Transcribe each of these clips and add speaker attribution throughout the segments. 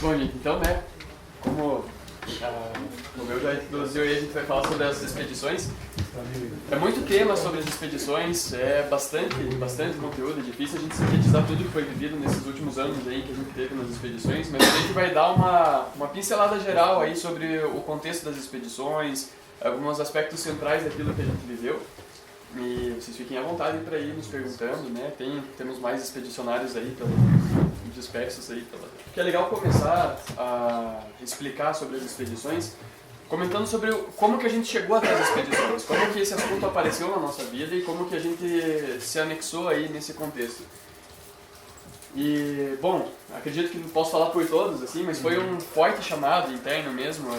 Speaker 1: Bom, gente, então, né, como o meu já introduziu aí, a gente vai falar sobre as expedições. É muito tema sobre as expedições, é bastante conteúdo, é difícil a gente sintetizar tudo que foi vivido nesses últimos anos aí que a gente teve nas expedições, mas a gente vai dar uma pincelada geral aí sobre o contexto das expedições, alguns aspectos centrais daquilo que a gente viveu. E vocês fiquem à vontade para ir nos perguntando, né? Temos mais expedicionários aí dispersos aí. Porque é legal começar a explicar sobre as expedições, comentando sobre como que a gente chegou até as expedições, como que esse assunto apareceu na nossa vida e como que a gente se anexou aí nesse contexto. E, bom, acredito que não posso falar por todos, assim, mas foi um forte chamado interno mesmo.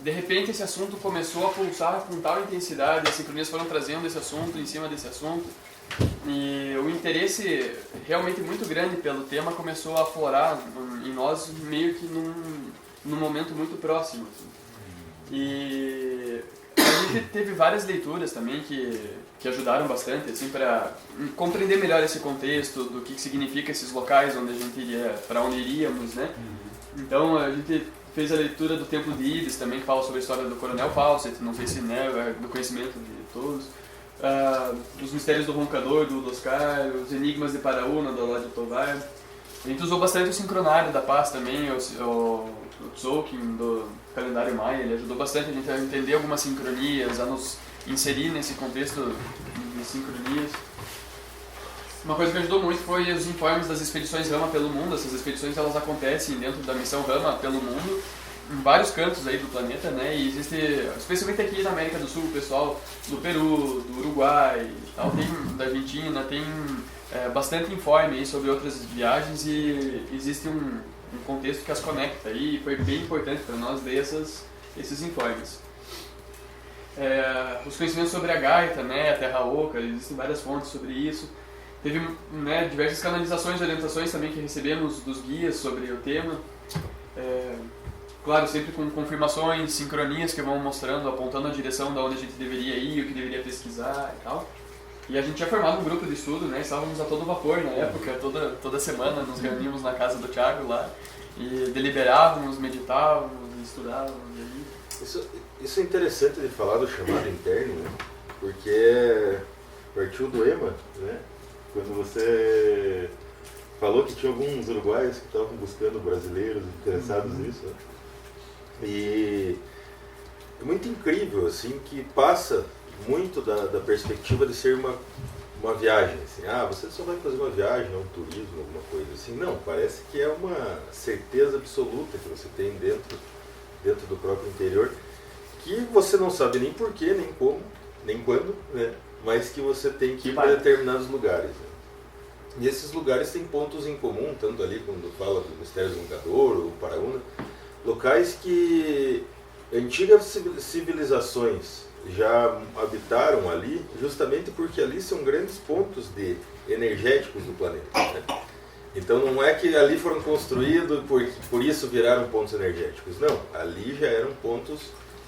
Speaker 1: De repente esse assunto começou a pulsar com tal intensidade, as sincronias foram trazendo esse assunto em cima desse assunto. E o interesse realmente muito grande pelo tema começou a aflorar em nós meio que num momento muito próximo. Assim. E a gente teve várias leituras também que ajudaram bastante assim, para compreender melhor esse contexto, do que significa esses locais onde a gente iria, para onde iríamos, né? Então a gente fez a leitura do Templo de Ibis também, que fala sobre a história do Coronel Fawcett, não sei se é do conhecimento de todos. Os Mistérios do Roncador, do Oscar, os Enigmas de Paraúna, do Olavo de Tovar. A gente usou bastante o Sincronário da Paz também, o Tzolk'in do calendário maia, ele ajudou bastante a gente a entender algumas sincronias, a nos inserir nesse contexto de sincronias. Uma coisa que ajudou muito foi os informes das expedições Rama pelo mundo. Essas expedições elas acontecem dentro da missão Rama pelo mundo, em vários cantos aí do planeta, né? E existe, especialmente aqui na América do Sul, o pessoal do Peru, do Uruguai, tal, tem da Argentina, tem bastante informe aí sobre outras viagens e existe um contexto que as conecta e foi bem importante para nós ler esses informes. Os conhecimentos sobre a Gaita, né, a Terra Oca, existem várias fontes sobre isso. Teve diversas canalizações e orientações também que recebemos dos guias sobre o tema. Claro, sempre com confirmações, sincronias que vão mostrando, apontando a direção de onde a gente deveria ir, o que deveria pesquisar e tal. E a gente tinha formado um grupo de estudo, né? Estávamos a todo vapor na época, toda semana nos reuníamos na casa do Thiago lá e deliberávamos, meditávamos, estudávamos. E aí...
Speaker 2: Isso é interessante de falar do chamado interno, né? Porque partiu do EMA, né? Quando você falou que tinha alguns uruguaios que estavam buscando brasileiros interessados nisso, né? E é muito incrível, assim, que passa muito da perspectiva de ser uma viagem, assim, você só vai fazer uma viagem, um turismo, alguma coisa assim. Não, parece que é uma certeza absoluta que você tem dentro do próprio interior, que você não sabe nem porquê, nem como, nem quando, né? Mas que você tem que ir para determinados lugares. Né? E esses lugares têm pontos em comum, tanto ali quando fala do Mistério do Roncador ou Paraúna, locais que antigas civilizações já habitaram ali, justamente porque ali são grandes pontos energéticos do planeta. Né? Então não é que ali foram construídos por isso viraram pontos energéticos. Não, ali já eram pontos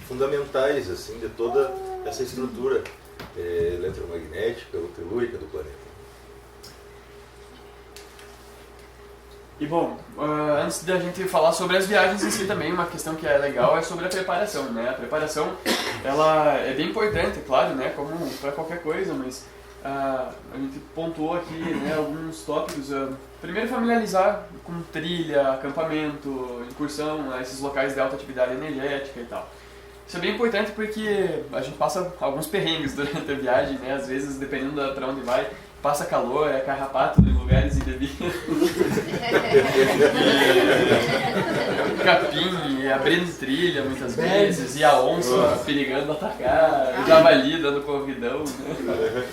Speaker 2: fundamentais assim, de toda essa estrutura eletromagnética ou telúrica do planeta.
Speaker 1: E bom, antes da gente falar sobre as viagens em si também, uma questão que é legal é sobre a preparação, né? A preparação, ela é bem importante, claro, né? Como para qualquer coisa, mas a gente pontuou aqui, né, alguns tópicos. Primeiro, familiarizar com trilha, acampamento, incursão a esses locais de alta atividade energética e tal. Isso é bem importante porque a gente passa alguns perrengues durante a viagem, né? Às vezes, dependendo para onde vai, passa calor, é carrapato em lugares indevidos. Capim abrindo trilha muitas vezes, e a onça perigando atacar, o javali dando corridão, né?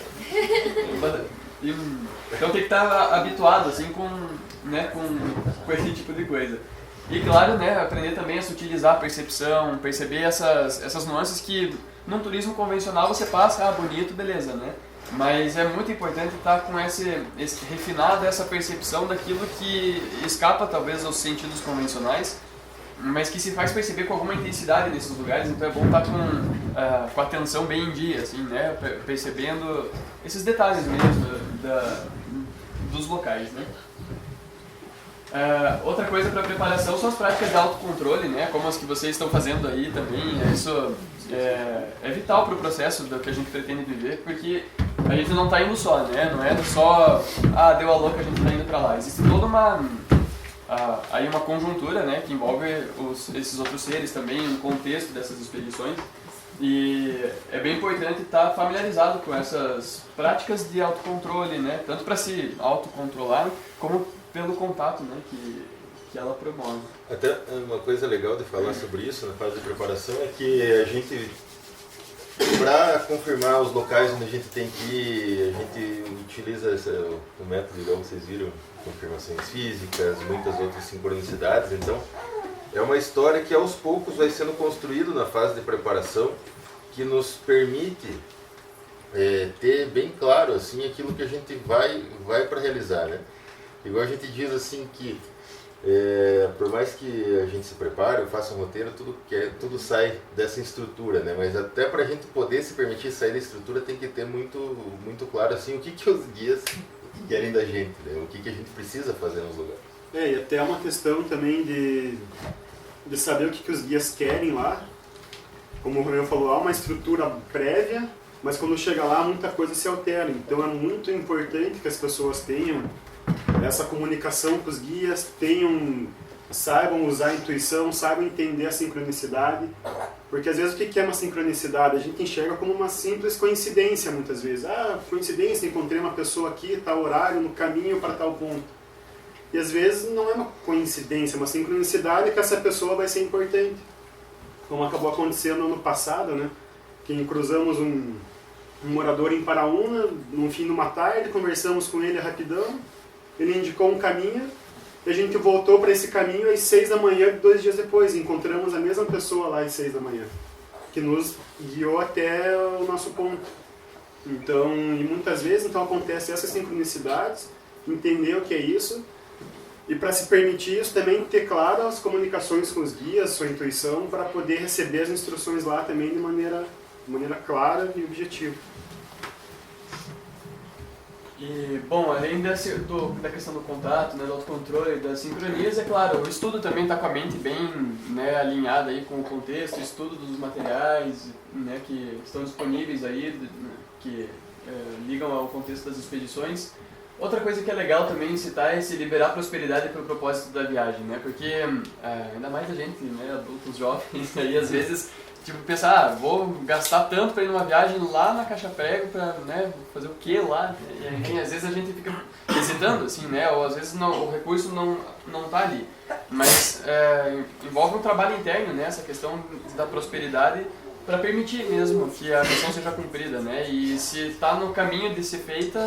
Speaker 1: Então tem que estar habituado assim, com esse tipo de coisa. E claro, né, aprender também a sutilizar a percepção, perceber essas nuances que num turismo convencional você passa, bonito, beleza, né? Mas é muito importante estar com refinada essa percepção daquilo que escapa talvez aos sentidos convencionais, mas que se faz perceber com alguma intensidade nesses lugares. Então é bom estar com a atenção bem em dia, assim, né? Percebendo esses detalhes mesmo dos locais, né? Outra coisa para preparação são as práticas de autocontrole, né? Como as que vocês estão fazendo aí também. Isso é vital para o processo do que a gente pretende viver, porque a gente não está indo só, né? Não é só, deu a louca, a gente está indo para lá. Existe toda aí uma conjuntura, né, que envolve esses outros seres também, um contexto dessas expedições. E é bem importante estar familiarizado com essas práticas de autocontrole, né? Tanto para se autocontrolar, como pelo contato, né, que ela promove.
Speaker 2: Até uma coisa legal de falar sobre isso na fase de preparação é que a gente, para confirmar os locais onde a gente tem que ir, a gente utiliza o método, igual vocês viram, confirmações físicas, muitas outras sincronicidades. Então, é uma história que aos poucos vai sendo construído na fase de preparação, que nos permite ter bem claro assim aquilo que a gente vai para realizar, né? Igual a gente diz assim que por mais que a gente se prepare, ou faça um roteiro, tudo sai dessa estrutura, né? Mas até para a gente poder se permitir sair da estrutura tem que ter muito claro assim o que os guias querem da gente, né? O que a gente precisa fazer nos lugares.
Speaker 3: E até uma questão também de saber o que os guias querem lá. Como o Romeu falou, há uma estrutura prévia, mas quando chega lá muita coisa se altera. Então é muito importante que as pessoas tenham essa comunicação com os guias, saibam usar a intuição, saibam entender a sincronicidade. Porque às vezes o que é uma sincronicidade? A gente enxerga como uma simples coincidência muitas vezes. Coincidência, encontrei uma pessoa aqui, tal horário, no caminho para tal ponto. E às vezes não é uma coincidência, é uma sincronicidade que essa pessoa vai ser importante. Como acabou acontecendo no ano passado, né? Que cruzamos um morador em Paraúna, no fim de uma tarde, conversamos com ele rapidão, ele indicou um caminho, e a gente voltou para esse caminho às 6 da manhã, 2 dias depois, encontramos a mesma pessoa lá às 6 da manhã, que nos guiou até o nosso ponto. Então, e muitas vezes acontece essas sincronicidades, entender o que é isso, e para se permitir isso também ter claro as comunicações com os guias, sua intuição, para poder receber as instruções lá também de maneira clara e objetiva.
Speaker 1: E, bom, além da questão do contato, né, do autocontrole, das sincronias, é claro, o estudo também está com a mente bem, né, alinhada aí com o contexto, o estudo dos materiais, né, que estão disponíveis aí, que ligam ao contexto das expedições. Outra coisa que é legal também citar é se liberar a prosperidade para o propósito da viagem, né? Porque ainda mais a gente, né, adultos jovens, aí às vezes tipo pensar, vou gastar tanto para ir numa viagem lá na Caixa Prego para, né, fazer o que lá? E aí, às vezes a gente fica hesitando, assim, né? Ou às vezes o recurso não tá ali. Mas envolve um trabalho interno, né? Essa questão da prosperidade para permitir mesmo que a missão seja cumprida, né? E se está no caminho de ser feita,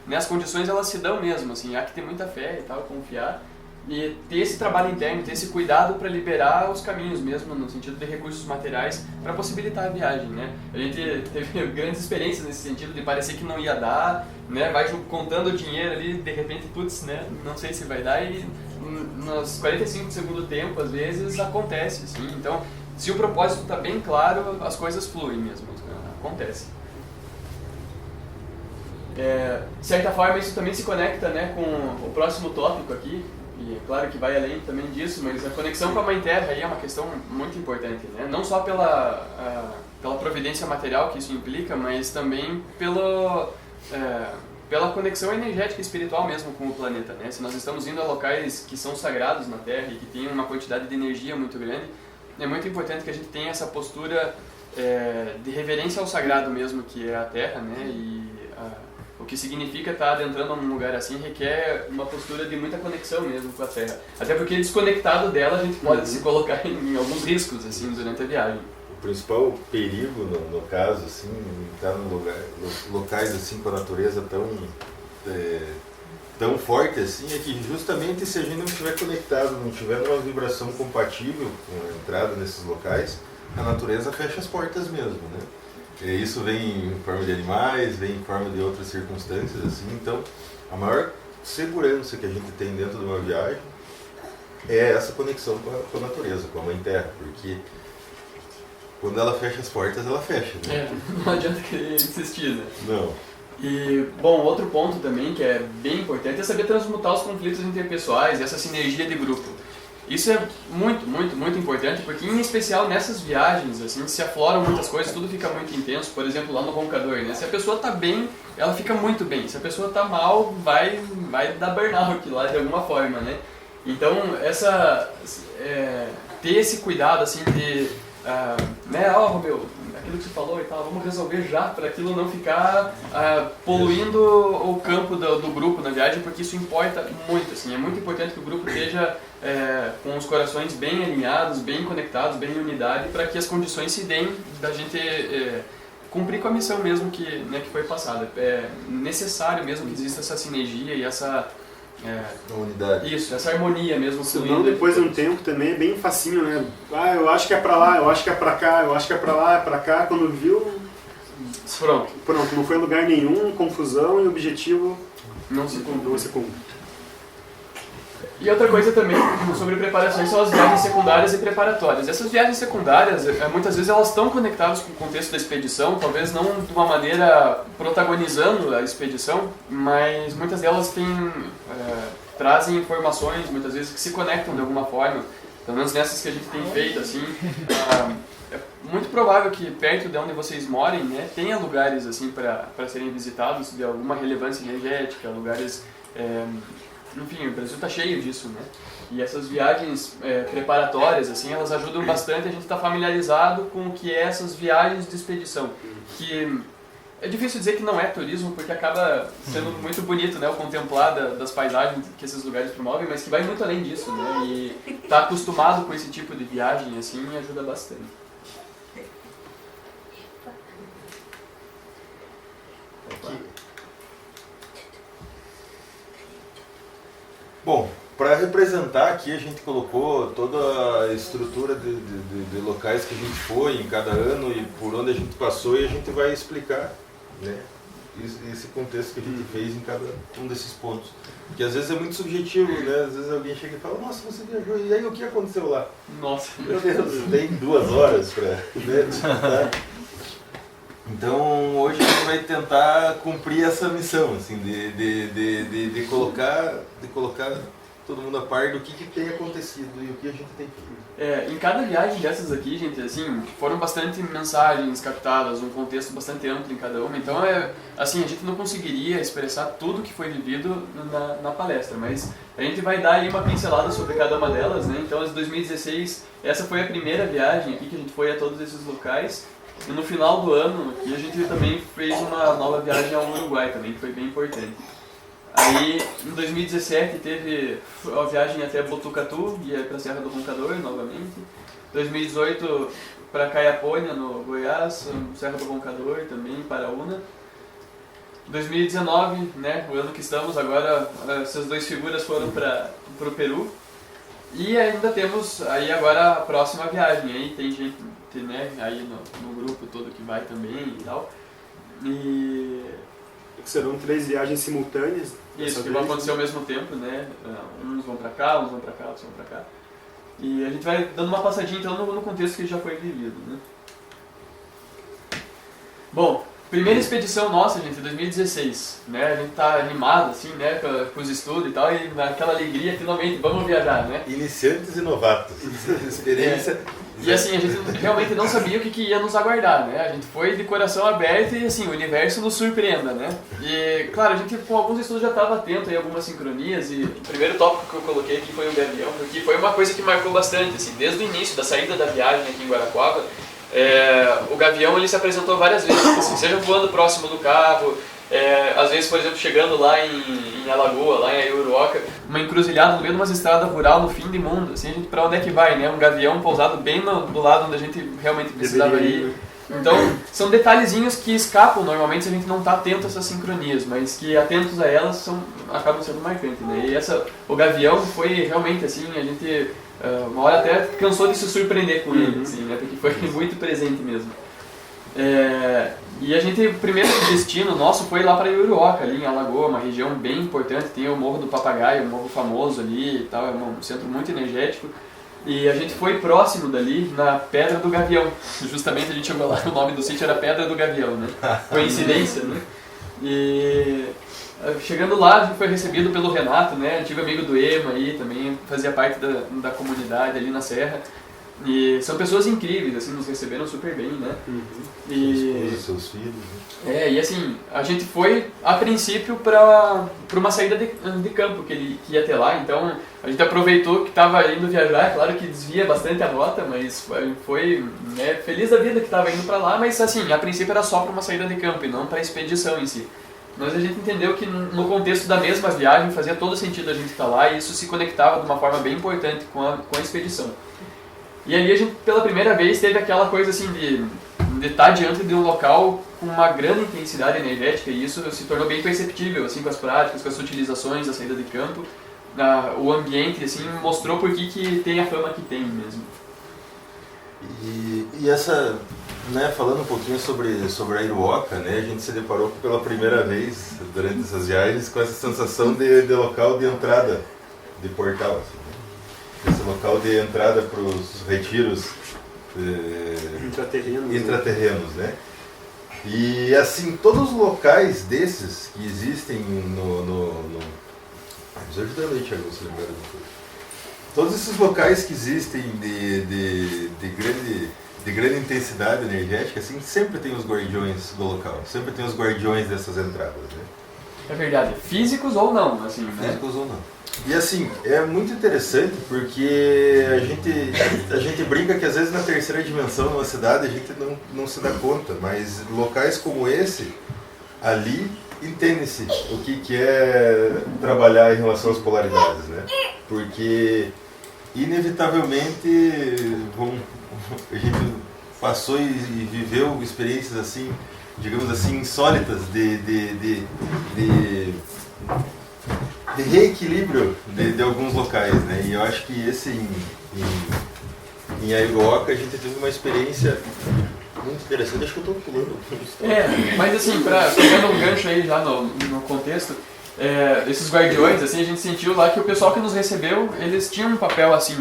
Speaker 1: né, as condições elas se dão mesmo, assim, há que ter muita fé e tal, confiar e ter esse trabalho interno, ter esse cuidado para liberar os caminhos mesmo, no sentido de recursos materiais para possibilitar a viagem, né? A gente teve grandes experiências nesse sentido de parecer que não ia dar, né? Vai contando o dinheiro ali, de repente, putz, né? Não sei se vai dar e nos 45 do segundo tempo, às vezes, acontece, assim. Então, se o propósito está bem claro, as coisas fluem mesmo, acontece. De certa forma, isso também se conecta, né, com o próximo tópico aqui, e é claro que vai além também disso, mas a conexão com a Mãe Terra aí é uma questão muito importante, né? Não só pela providência material que isso implica, mas também pela conexão energética e espiritual mesmo com o planeta, né? Se nós estamos indo a locais que são sagrados na Terra e que têm uma quantidade de energia muito grande, é muito importante que a gente tenha essa postura de reverência ao sagrado mesmo, que é a Terra, né? E o que significa estar adentrando num lugar assim requer uma postura de muita conexão mesmo com a Terra. Até porque desconectado dela a gente pode se colocar em alguns riscos assim durante a viagem.
Speaker 2: O principal perigo no caso assim, estar locais assim com a natureza tão forte assim, é que justamente se a gente não estiver conectado, não tiver uma vibração compatível com a entrada nesses locais, a natureza fecha as portas mesmo, né? E isso vem em forma de animais, vem em forma de outras circunstâncias, assim. Então, a maior segurança que a gente tem dentro de uma viagem é essa conexão com a natureza, com a Mãe Terra, porque quando ela fecha as portas, ela fecha, né?
Speaker 1: Não adianta querer insistir, né?
Speaker 2: Não.
Speaker 1: E, bom, outro ponto também que é bem importante é saber transmutar os conflitos interpessoais, essa sinergia de grupo. Isso é muito, muito, muito importante, porque em especial nessas viagens, assim, se afloram muitas coisas, tudo fica muito intenso. Por exemplo, lá no roncador, né? Se a pessoa tá bem, ela fica muito bem. Se a pessoa tá mal, vai dar burnout lá de alguma forma, né? Então, ter esse cuidado, assim, de, né, meu, aquilo que você falou e tal, vamos resolver já, para aquilo não ficar poluindo o campo do grupo na viagem, porque isso importa muito, assim, é muito importante que o grupo esteja com os corações bem alinhados, bem conectados, bem em unidade, para que as condições se deem da gente cumprir com a missão mesmo que foi passada. É necessário mesmo que exista essa sinergia e essa
Speaker 2: unidade.
Speaker 1: Isso, essa harmonia mesmo.
Speaker 3: Senão depois de um tempo também é bem facinho, né? Eu acho que é pra lá, eu acho que é pra cá, eu acho que é pra lá, é pra cá. Quando viu, pronto, não foi em lugar nenhum, confusão e o objetivo
Speaker 1: não se
Speaker 3: cumpre.
Speaker 1: E outra coisa também sobre preparações são as viagens secundárias e preparatórias. Essas viagens secundárias, muitas vezes elas estão conectadas com o contexto da expedição, talvez não de uma maneira protagonizando a expedição, mas muitas delas trazem informações, muitas vezes que se conectam de alguma forma, pelo menos nessas que a gente tem feito, assim. É muito provável que perto de onde vocês morem, né, tenha lugares assim para serem visitados de alguma relevância energética, lugares... Enfim, o Brasil está cheio disso, né? E essas viagens preparatórias, assim, elas ajudam bastante a gente estar familiarizado com o que é essas viagens de expedição. Que é difícil dizer que não é turismo, porque acaba sendo muito bonito, né? O contemplar das paisagens que esses lugares promovem, mas que vai muito além disso, né? E estar acostumado com esse tipo de viagem, assim, ajuda bastante.
Speaker 2: Bom, para representar aqui a gente colocou toda a estrutura de locais que a gente foi em cada ano e por onde a gente passou, e a gente vai explicar, né, esse contexto que a gente fez em cada um desses pontos. Que às vezes é muito subjetivo, né? Às vezes alguém chega e fala, nossa, você viajou, e aí o que aconteceu lá?
Speaker 1: Nossa,
Speaker 2: meu Deus, tem 2 horas para disputar. Então hoje a gente vai tentar cumprir essa missão, assim, de colocar todo mundo a par do que tem acontecido e o que a gente tem feito.
Speaker 1: Em cada viagem dessas aqui, gente, assim, foram bastante mensagens captadas, um contexto bastante amplo em cada uma, então assim, a gente não conseguiria expressar tudo que foi vivido na palestra, mas a gente vai dar aí uma pincelada sobre cada uma delas, né? Então, em 2016, essa foi a primeira viagem aqui que a gente foi a todos esses locais. E no final do ano, aqui, a gente também fez uma nova viagem ao Uruguai também, que foi bem importante. Aí, em 2017, teve a viagem até Botucatu, e para a Serra do Roncador, novamente. 2018, para Caiapônia, no Goiás, Serra do Roncador, também, Paraúna. 2019, né, o ano que estamos agora, essas 2 figuras foram para o Peru. E ainda temos aí agora a próxima viagem, aí tem gente, né, aí no grupo todo que vai também e tal. E
Speaker 3: serão 3 viagens simultâneas.
Speaker 1: Isso, que vão acontecer ao mesmo tempo, né? Uns vão pra cá, outros vão pra cá. E a gente vai dando uma passadinha então no contexto que já foi vivido, né? Bom, primeira expedição nossa, gente, 2016, né? A gente tá animado, assim, né, com os estudos e tal, e naquela alegria, finalmente, vamos viajar, né?
Speaker 2: Iniciantes e novatos, experiência...
Speaker 1: E assim, a gente realmente não sabia o que ia nos aguardar, né? A gente foi de coração aberto e assim, o universo nos surpreenda, né? E claro, a gente com alguns estudos já estava atento a algumas sincronias, e o primeiro tópico que eu coloquei aqui foi o gavião, porque foi uma coisa que marcou bastante, assim, desde o início da saída da viagem aqui em Guarapuava. O gavião ele se apresentou várias vezes, assim, seja voando próximo do carro, às vezes, por exemplo, chegando lá em Alagoa, lá em Aiuruoca, uma encruzilhada no meio de uma estrada rural no fim do mundo, assim, a gente pra onde é que vai, né? Um gavião pousado bem do lado onde a gente realmente precisava ir. Então, são detalhezinhos que escapam normalmente se a gente não está atento a essas sincronias, mas que atentos a elas acabam sendo marcantes, né? E o gavião foi realmente assim, a gente uma hora até cansou de se surpreender com ele, assim, né? Porque foi muito presente mesmo. E a gente, o primeiro destino nosso foi lá para Aiuruoca, ali em Alagoa, uma região bem importante, tem o Morro do Papagaio, um morro famoso ali e tal, é um centro muito energético. E a gente foi próximo dali, na Pedra do Gavião. Justamente a gente chegou lá, o nome do sítio era Pedra do Gavião, né? Coincidência, né? E chegando lá, a gente foi recebido pelo Renato, né, antigo amigo do EMA aí, também fazia parte da comunidade ali na Serra. E são pessoas incríveis, assim, nos receberam super bem, né?
Speaker 2: E seus filhos, né?
Speaker 1: E assim, a gente foi a princípio para uma saída de campo que ia ter lá, então a gente aproveitou que estava indo viajar, claro que desvia bastante a rota, mas foi né, feliz da vida que estava indo para lá, mas assim, a princípio era só para uma saída de campo e não para a expedição em si. Mas a gente entendeu que no contexto da mesma viagem fazia todo sentido a gente estar lá e isso se conectava de uma forma bem importante com a expedição. E aí a gente, pela primeira vez, teve aquela coisa assim de estar diante de um local com uma grande intensidade energética e isso se tornou bem perceptível, assim, com as práticas, com as utilizações da saída de campo. O ambiente, assim, mostrou por que tem a fama que tem mesmo.
Speaker 2: E essa, né, falando um pouquinho sobre a Iruoca, né, a gente se deparou pela primeira vez durante essas viagens com essa sensação de local de entrada, de portal, assim. Esse local de entrada para os retiros intraterrenos, né? E assim, todos os locais desses que existem nos ajudando aí, Thiago, você lembra de coisa. Todos esses locais que existem de grande intensidade energética, assim, sempre tem os guardiões do local, sempre tem os guardiões dessas entradas, né?
Speaker 1: É verdade, físicos ou não, assim, né?
Speaker 2: Físicos ou não. E assim, é muito interessante porque a gente brinca que às vezes na terceira dimensão, numa cidade, a gente não se dá conta, mas locais como esse, ali, entende-se o que é trabalhar em relação às polaridades, né? Porque, inevitavelmente, a gente passou e viveu experiências assim, digamos assim, insólitas de reequilíbrio de alguns locais, né? E eu acho que esse em Iruoca a gente teve uma experiência muito interessante. Acho que eu estou pulando.
Speaker 1: Mas assim, pegando um gancho aí já no contexto, esses guardiões, assim, a gente sentiu lá que o pessoal que nos recebeu, eles tinham um papel assim,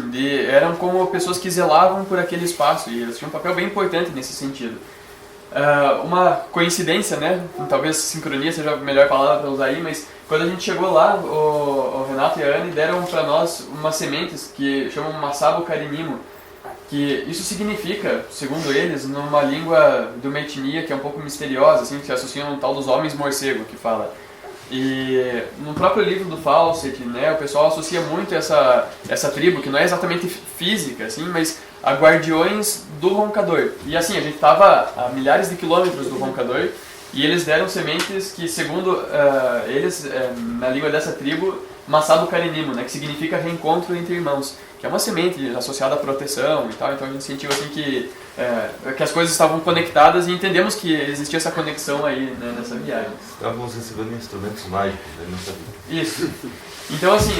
Speaker 1: eram como pessoas que zelavam por aquele espaço e eles tinham um papel bem importante nesse sentido. Uma coincidência, né? Talvez sincronia seja a melhor palavra para usar aí, mas quando a gente chegou lá, o Renato e a Anne deram para nós umas sementes que chamam Masabo Karinimo, que isso significa, segundo eles, numa língua de uma etnia que é um pouco misteriosa, assim, que se associa a um tal dos homens morcego, que fala. E no próprio livro do Fawcett, né, o pessoal associa muito essa tribo, que não é exatamente física, assim, mas a guardiões do roncador. E assim, a gente estava a milhares de quilômetros do roncador e eles deram sementes que, segundo eles, na língua dessa tribo, Masabo Karinimo, né, que significa reencontro entre irmãos, que é uma semente associada à proteção e tal. Então a gente sentiu assim que as coisas estavam conectadas e entendemos que existia essa conexão aí, né, nessa viagem.
Speaker 2: Estávamos recebendo instrumentos mágicos, né? Não sabia.
Speaker 1: Isso. Então assim,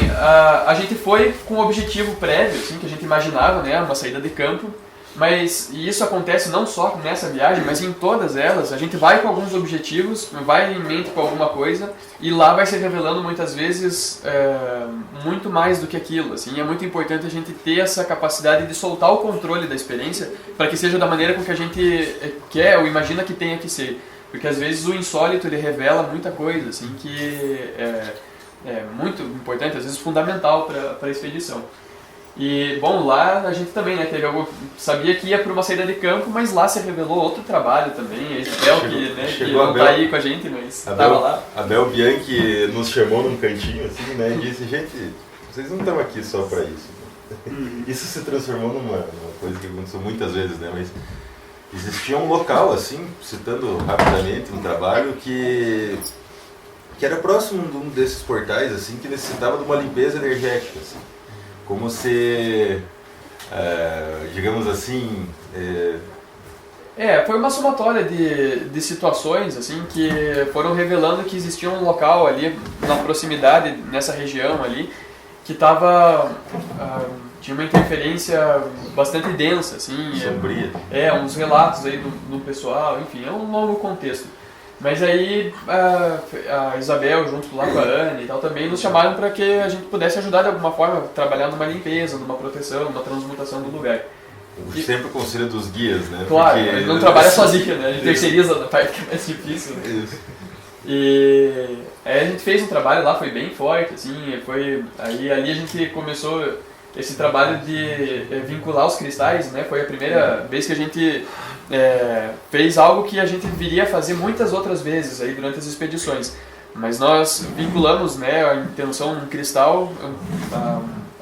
Speaker 1: a gente foi com um objetivo prévio, assim, que a gente imaginava, né, uma saída de campo, mas e isso acontece não só nessa viagem, mas em todas elas. A gente vai com alguns objetivos, vai em mente com alguma coisa e lá vai se revelando muitas vezes muito mais do que aquilo, assim. É muito importante a gente ter essa capacidade de soltar o controle da experiência para que seja da maneira com que a gente quer ou imagina que tenha que ser, porque às vezes o insólito ele revela muita coisa, assim, que é muito importante, às vezes fundamental para a expedição. E, bom, lá a gente também, né, sabia que ia para uma saída de campo, mas lá se revelou outro trabalho também, a Isabel, que não está aí com a gente, mas estava lá.
Speaker 2: A Bel Bianchi nos chamou num cantinho, assim, né, e disse, gente, vocês não estão aqui só para isso. Isso se transformou numa coisa que aconteceu muitas vezes, né, mas existia um local, assim, citando rapidamente um trabalho que era próximo de um desses portais, assim, que necessitava de uma limpeza energética, assim. Como se, digamos assim...
Speaker 1: foi uma somatória de situações assim, que foram revelando que existia um local ali, na proximidade, nessa região ali, que tinha uma interferência bastante densa. Assim,
Speaker 2: sombria.
Speaker 1: Uns relatos aí do pessoal, enfim, é um longo contexto. Mas aí a Isabel, junto lá com a Anne e tal, também nos chamaram para que a gente pudesse ajudar de alguma forma, trabalhar numa limpeza, numa proteção, numa transmutação do lugar.
Speaker 2: Sempre o conselho dos guias, né?
Speaker 1: Claro,
Speaker 2: porque
Speaker 1: ele não trabalha sozinho, né? A gente terceiriza a parte que é mais difícil. Né?
Speaker 2: Isso.
Speaker 1: E aí a gente fez um trabalho lá, foi bem forte, assim, aí ali a gente começou esse trabalho de vincular os cristais, né? Foi a primeira vez que a gente fez algo que a gente viria a fazer muitas outras vezes aí durante as expedições. Mas nós vinculamos, né, a intenção num cristal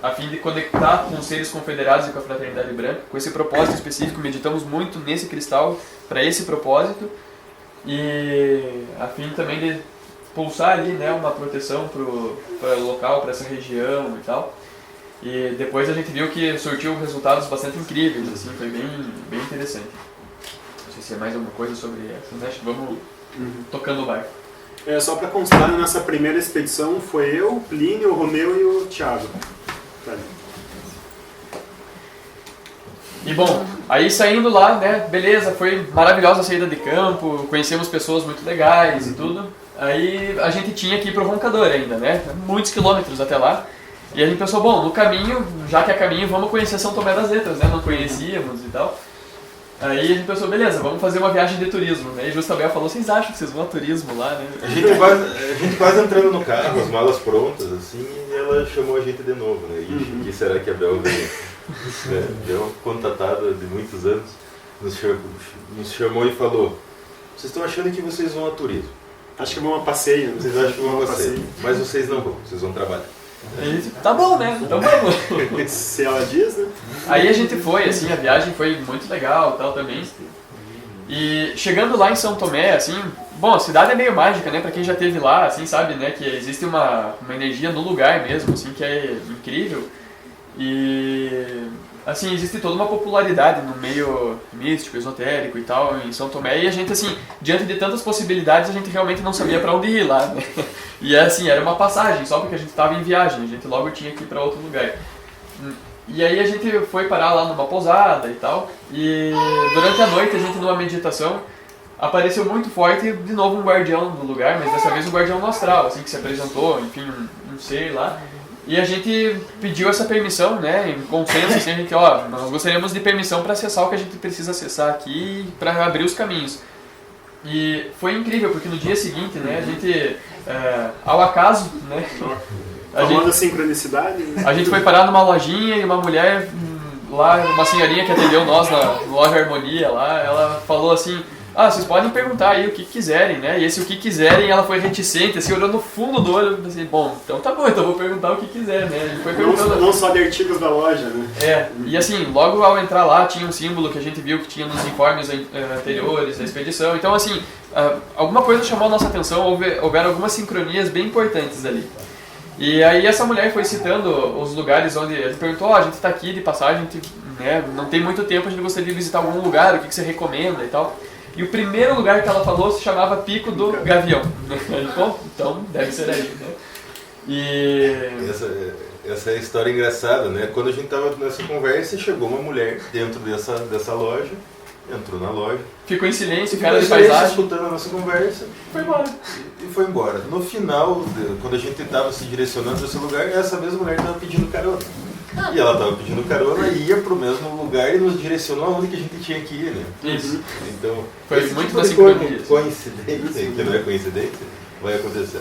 Speaker 1: a fim de conectar com os seres confederados e com a Fraternidade Branca, com esse propósito específico. Meditamos muito nesse cristal para esse propósito e a fim também de pulsar ali, né, uma proteção para o local, para essa região e tal. E depois a gente viu que surtiu resultados bastante incríveis, assim, foi bem interessante. Não sei se é mais alguma coisa sobre essa, né? Acho que vamos tocando o barco.
Speaker 3: Só para constar, nessa primeira expedição foi eu, o Plínio, o Romeu e o Thiago.
Speaker 1: E bom, aí saindo lá, né, beleza, foi maravilhosa a saída de campo, conhecemos pessoas muito legais e tudo. Aí a gente tinha que ir pro Roncador ainda, né, muitos quilômetros até lá. E a gente pensou, bom, no caminho, já que é caminho, vamos conhecer São Tomé das Letras, né, não conhecíamos e tal. Aí a gente pensou, beleza, vamos fazer uma viagem de turismo, né? E Justabel falou, vocês acham que vocês vão a turismo lá, né?
Speaker 2: A gente quase entrando no carro, as malas prontas, assim, e ela chamou a gente de novo, né? E que será que a Bel veio? Né? Bel, contatada de muitos anos, nos chamou e falou, vocês estão achando que vocês vão a turismo?
Speaker 3: Acho que vão a passeio. Né?
Speaker 2: Vocês acham que vão a passeio, mas vocês não vão, vocês vão trabalhar.
Speaker 1: Aí, tá bom, né? Então vamos.
Speaker 3: Se ela diz, né?
Speaker 1: Aí a gente foi, assim, a viagem foi muito legal, tal também. E chegando lá em São Tomé, assim, bom, a cidade é meio mágica, né? Pra quem já esteve lá, assim, sabe, né? Que existe uma energia no lugar mesmo, assim, que é incrível. E, assim, existe toda uma popularidade no meio místico, esotérico e tal, em São Tomé. E a gente, assim, diante de tantas possibilidades, a gente realmente não sabia pra onde ir lá, né? E, assim, era uma passagem, só porque a gente estava em viagem, a gente logo tinha que ir pra outro lugar. E aí a gente foi parar lá numa pousada e tal, e durante a noite a gente numa meditação apareceu muito forte de novo um guardião do lugar, mas dessa vez um guardião no astral, assim, que se apresentou, enfim, um ser lá. E a gente pediu essa permissão, né, em consenso, assim, a gente, nós gostaríamos de permissão para acessar o que a gente precisa acessar aqui, para abrir os caminhos. E foi incrível, porque no dia seguinte, né, a gente, ao acaso, né,
Speaker 3: a sincronicidade, né?
Speaker 1: A gente foi parar numa lojinha e uma mulher lá, uma senhorinha que atendeu nós na loja Harmonia lá, ela falou assim, vocês podem perguntar aí o que quiserem, né? E esse o que quiserem, ela foi reticente, assim, olhando no fundo do olho, assim, bom, então tá bom, então eu vou perguntar o que quiser, né? Ele foi perguntando...
Speaker 3: Não só de artigos da loja, né?
Speaker 1: E assim, logo ao entrar lá tinha um símbolo que a gente viu que tinha nos informes anteriores da expedição, então assim, alguma coisa chamou a nossa atenção, houveram algumas sincronias bem importantes ali. E aí essa mulher foi citando os lugares onde a gente perguntou, a gente está aqui de passagem, a gente, né, não tem muito tempo, a gente gostaria de visitar algum lugar, o que você recomenda e tal. E o primeiro lugar que ela falou se chamava Pico do Gavião. Então deve ser aí, né? E...
Speaker 2: Essa é a história engraçada, né? Quando a gente estava nessa conversa, chegou uma mulher dentro dessa loja, entrou na loja.
Speaker 1: Ficou em silêncio, cara de paisagem.
Speaker 2: Escutando a nossa conversa.
Speaker 1: Foi embora.
Speaker 2: E foi embora. No final, quando a gente estava se direcionando para esse lugar, essa mesma mulher estava pedindo carona. E ela estava pedindo carona e ia para o mesmo lugar e nos direcionou aonde que a gente tinha que ir, né?
Speaker 1: Isso.
Speaker 2: Então,
Speaker 1: foi muito assim que
Speaker 2: coincidência, que não é coincidência, vai acontecer.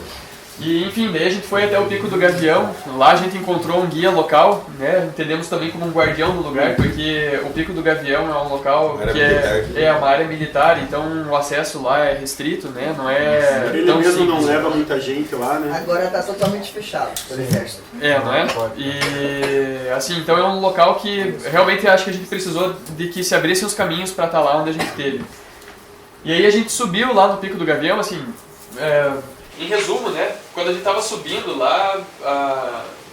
Speaker 1: E enfim, daí a gente foi até o Pico do Gavião, lá a gente encontrou um guia local, né? Entendemos também como um guardião do lugar, porque o Pico do Gavião é um local que é uma área militar, então o acesso lá é restrito, né? Não é
Speaker 3: ele
Speaker 1: tão
Speaker 3: mesmo
Speaker 1: simples.
Speaker 3: Não leva muita gente lá, né?
Speaker 4: Agora está totalmente fechado pelo exército.
Speaker 1: Não é? E assim, então é um local que realmente acho que a gente precisou de que se abrissem os caminhos para estar lá onde a gente esteve. E aí a gente subiu lá no Pico do Gavião, assim... Em resumo, né, quando a gente estava subindo lá,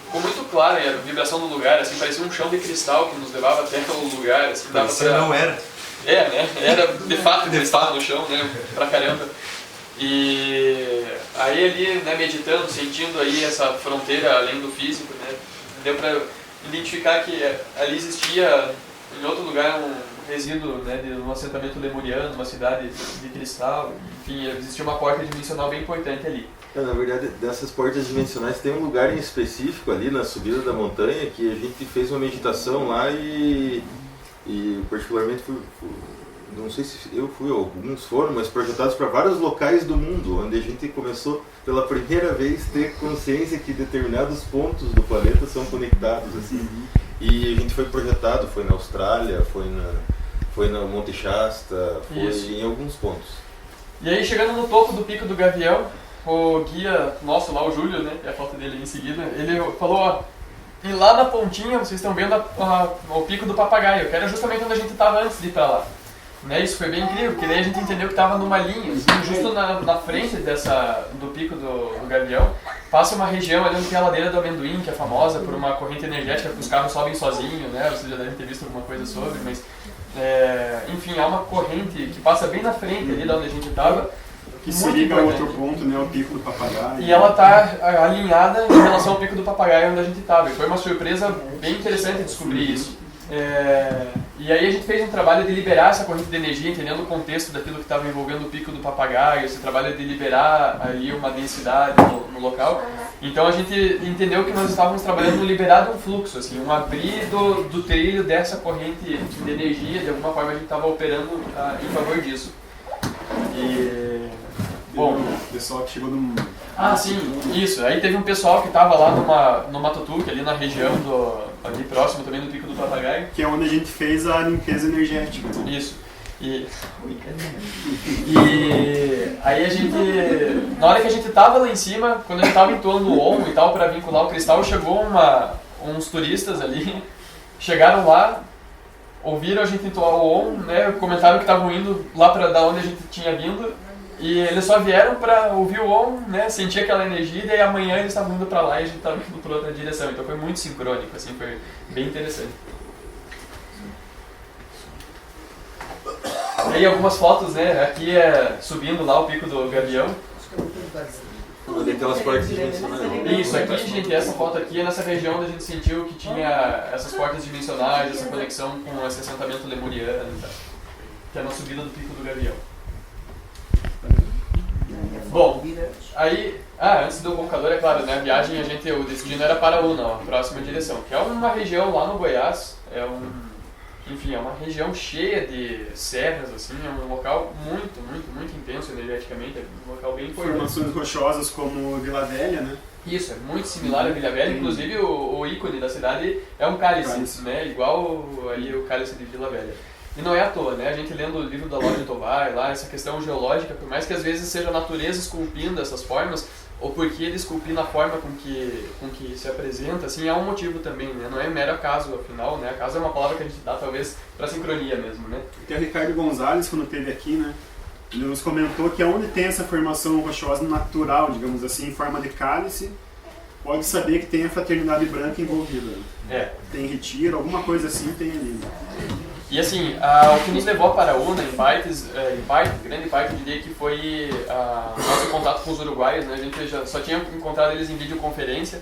Speaker 1: ficou muito clara a vibração do lugar, assim, parecia um chão de cristal que nos levava até o lugar, assim, dava pra...
Speaker 5: não era.
Speaker 1: Né, era de fato cristal no chão, né, pra caramba. E aí ali, né, meditando, sentindo aí essa fronteira além do físico, né, deu pra identificar que ali existia, em outro lugar, um resíduo, né, de um assentamento lemuriano, uma cidade de cristal, enfim, existia uma porta dimensional bem importante ali.
Speaker 2: Na verdade, dessas portas dimensionais tem um lugar em específico ali na subida da montanha que a gente fez uma meditação lá e particularmente não sei se eu fui, alguns foram, mas projetados para vários locais do mundo, onde a gente começou pela primeira vez ter consciência que determinados pontos do planeta são conectados, assim. E a gente foi projetado, foi na Austrália, foi no Monte Shasta, foi
Speaker 1: Isso.
Speaker 2: em alguns pontos.
Speaker 1: E aí, chegando no topo do Pico do Gavião, o guia nosso lá, o Júlio, né, que é a foto dele em seguida, ele falou, ó, e lá na pontinha vocês estão vendo o Pico do Papagaio, que era justamente onde a gente estava antes de ir para lá. Né, isso foi bem incrível, porque daí a gente entendeu que estava numa linha, assim, justo na frente do Pico do Gavião, passa uma região ali onde tem a ladeira do amendoim, que é famosa por uma corrente energética que os carros sobem sozinhos, né, vocês já devem ter visto alguma coisa sobre, mas enfim, há uma corrente que passa bem na frente ali de onde a gente estava,
Speaker 3: Que se liga ao outro ponto, né, o Pico do Papagaio.
Speaker 1: e ela está alinhada em relação ao Pico do Papagaio onde a gente estava, e foi uma surpresa bem interessante descobrir isso. E aí a gente fez um trabalho de liberar essa corrente de energia, entendendo o contexto daquilo que estava envolvendo o Pico do Papagaio, esse trabalho de liberar ali uma densidade no local. Então a gente entendeu que nós estávamos trabalhando no liberar de um fluxo, assim, um abrir do trilho dessa corrente de energia, de alguma forma a gente estava operando em favor disso. Bom,
Speaker 3: o pessoal que chegou num...
Speaker 1: Ah, sim, isso. Aí teve um pessoal que estava lá no Tutuque, ali na região ali próximo também do Pico do Papagaio.
Speaker 3: Que é onde a gente fez a limpeza energética.
Speaker 1: Isso. E aí a gente, na hora que a gente estava lá em cima, quando a gente estava entoando o Om e tal para vincular o cristal, chegou uns turistas ali, chegaram lá, ouviram a gente entoar o Om, né, comentaram que estavam indo lá para da onde a gente tinha vindo. E eles só vieram para ouvir o Om, né, sentir aquela energia, e daí amanhã eles estavam indo para lá e a gente estava indo para outra direção. Então foi muito sincrônico, assim, foi bem interessante. Aí algumas fotos, né, aqui subindo lá o Pico do Gavião.
Speaker 2: Onde tem aquelas portas dimensionais.
Speaker 1: Isso, aqui, gente, essa foto aqui é nessa região onde a gente sentiu que tinha essas portas dimensionais, essa conexão com esse assentamento lemuriano e tal, que é na subida do Pico do Gavião. Bom, aí, antes do computador, é claro, né, a viagem, o destino era Paraúna, a próxima direção, que é uma região lá no Goiás, enfim, é uma região cheia de serras, assim, é um local muito, muito, muito intenso energeticamente, é um local bem importante.
Speaker 3: Formações rochosas como Vila Velha, né?
Speaker 1: Isso, é muito similar a Vila Velha, inclusive o ícone da cidade é um cálice, né, igual ali o cálice de Vila Velha. E não é à toa, né? A gente lendo o livro da Lorde Tovar, lá, essa questão geológica, por mais que às vezes seja a natureza esculpindo essas formas, ou porque ele esculpir na forma com que se apresenta, assim, há um motivo também, né? Não é mero acaso, afinal, né? Acaso é uma palavra que a gente dá, talvez, para sincronia mesmo, né?
Speaker 3: Até o Ricardo Gonzalez, quando esteve aqui, né? Ele nos comentou que onde tem essa formação rochosa natural, digamos assim, em forma de cálice, pode saber que tem a fraternidade branca envolvida. Tem retiro, alguma coisa assim tem ali, né?
Speaker 1: E assim, o que nos levou a Paraúna, grande parte, eu diria que foi o nosso contato com os uruguaios, né? A gente já só tinha encontrado eles em videoconferência,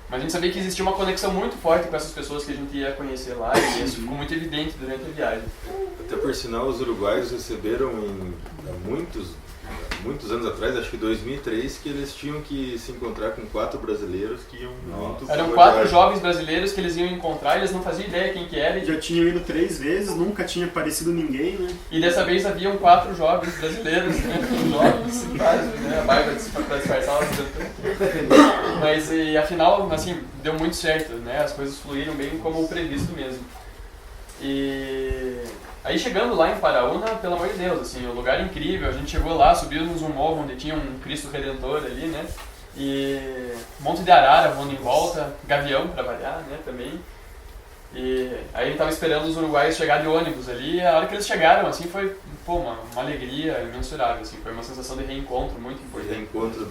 Speaker 1: mas a gente sabia que existia uma conexão muito forte com essas pessoas que a gente ia conhecer lá, e isso ficou muito evidente durante a viagem.
Speaker 2: Até por sinal, os uruguaios receberam há muitos anos atrás, acho que 2003, que eles tinham que se encontrar com 4 brasileiros que iam muito.
Speaker 1: Eram 4 jovens brasileiros que eles iam encontrar, eles não faziam ideia quem que era.
Speaker 3: Já tinham ido 3 vezes, nunca tinha aparecido ninguém, né?
Speaker 1: E dessa vez haviam 4 jovens brasileiros, né? Jovens, né? A barba para disfarçar mas afinal, assim, deu muito certo, né? As coisas fluíram bem como previsto mesmo. E aí chegando lá em Paraúna, pelo amor de Deus, assim, um lugar incrível, a gente chegou lá, subimos um morro onde tinha um Cristo Redentor ali, né, e um monte de arara voando em volta, gavião pra variar, né, também, e aí a gente tava esperando os uruguaios chegar de ônibus ali, e a hora que eles chegaram, assim, foi, uma alegria imensurável, assim, foi uma sensação de reencontro muito importante.
Speaker 2: Reencontro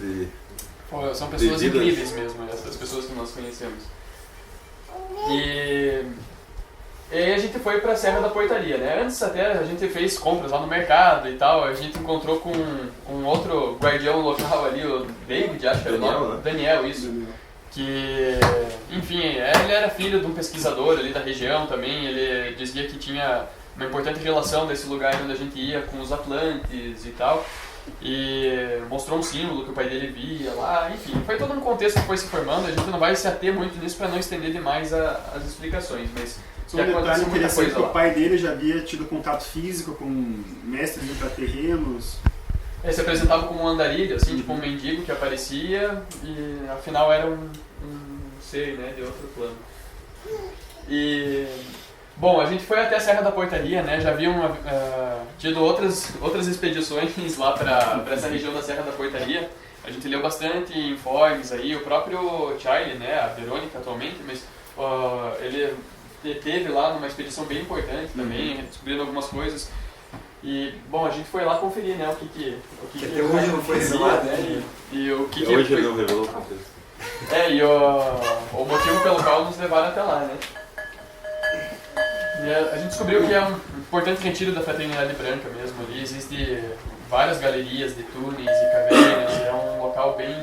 Speaker 1: são pessoas incríveis mesmo, essas pessoas que nós conhecemos. E aí a gente foi pra Serra da Portaria, né? Antes até a gente fez compras lá no mercado e tal, a gente encontrou com um outro guardião local ali, o David, acho que era o nome.
Speaker 2: Né?
Speaker 1: Daniel, isso. Daniel. Que, enfim, ele era filho de um pesquisador ali da região também, ele dizia que tinha uma importante relação desse lugar onde a gente ia com os Atlantes e tal. e mostrou um símbolo que o pai dele via lá, enfim, foi todo um contexto que foi se formando, a gente não vai se ater muito nisso para não estender demais as explicações, mas
Speaker 3: Só um detalhe interessante que o pai dele já havia tido contato físico com mestres intraterrenos.
Speaker 1: Se apresentava como um andarilho, assim, tipo um mendigo que aparecia e afinal era um ser, né, de outro plano. E, bom, a gente foi até a Serra da Portaria, né, já haviam tido outras expedições lá para essa região da Serra da Portaria. A gente leu bastante informes aí, o próprio Charlie, né, a Verônica atualmente, mas ele teve lá numa expedição bem importante também, descobrindo algumas coisas. E, bom, a gente foi lá conferir, né, o que
Speaker 4: até hoje não foi revelado,
Speaker 1: né, e o que
Speaker 2: hoje
Speaker 1: foi...
Speaker 2: não revelou o contexto.
Speaker 1: E o motivo pelo qual nos levaram até lá, né. E a gente descobriu que é um importante retiro da Fraternidade Branca mesmo ali, existe várias galerias de túneis e cavernas, é um local bem...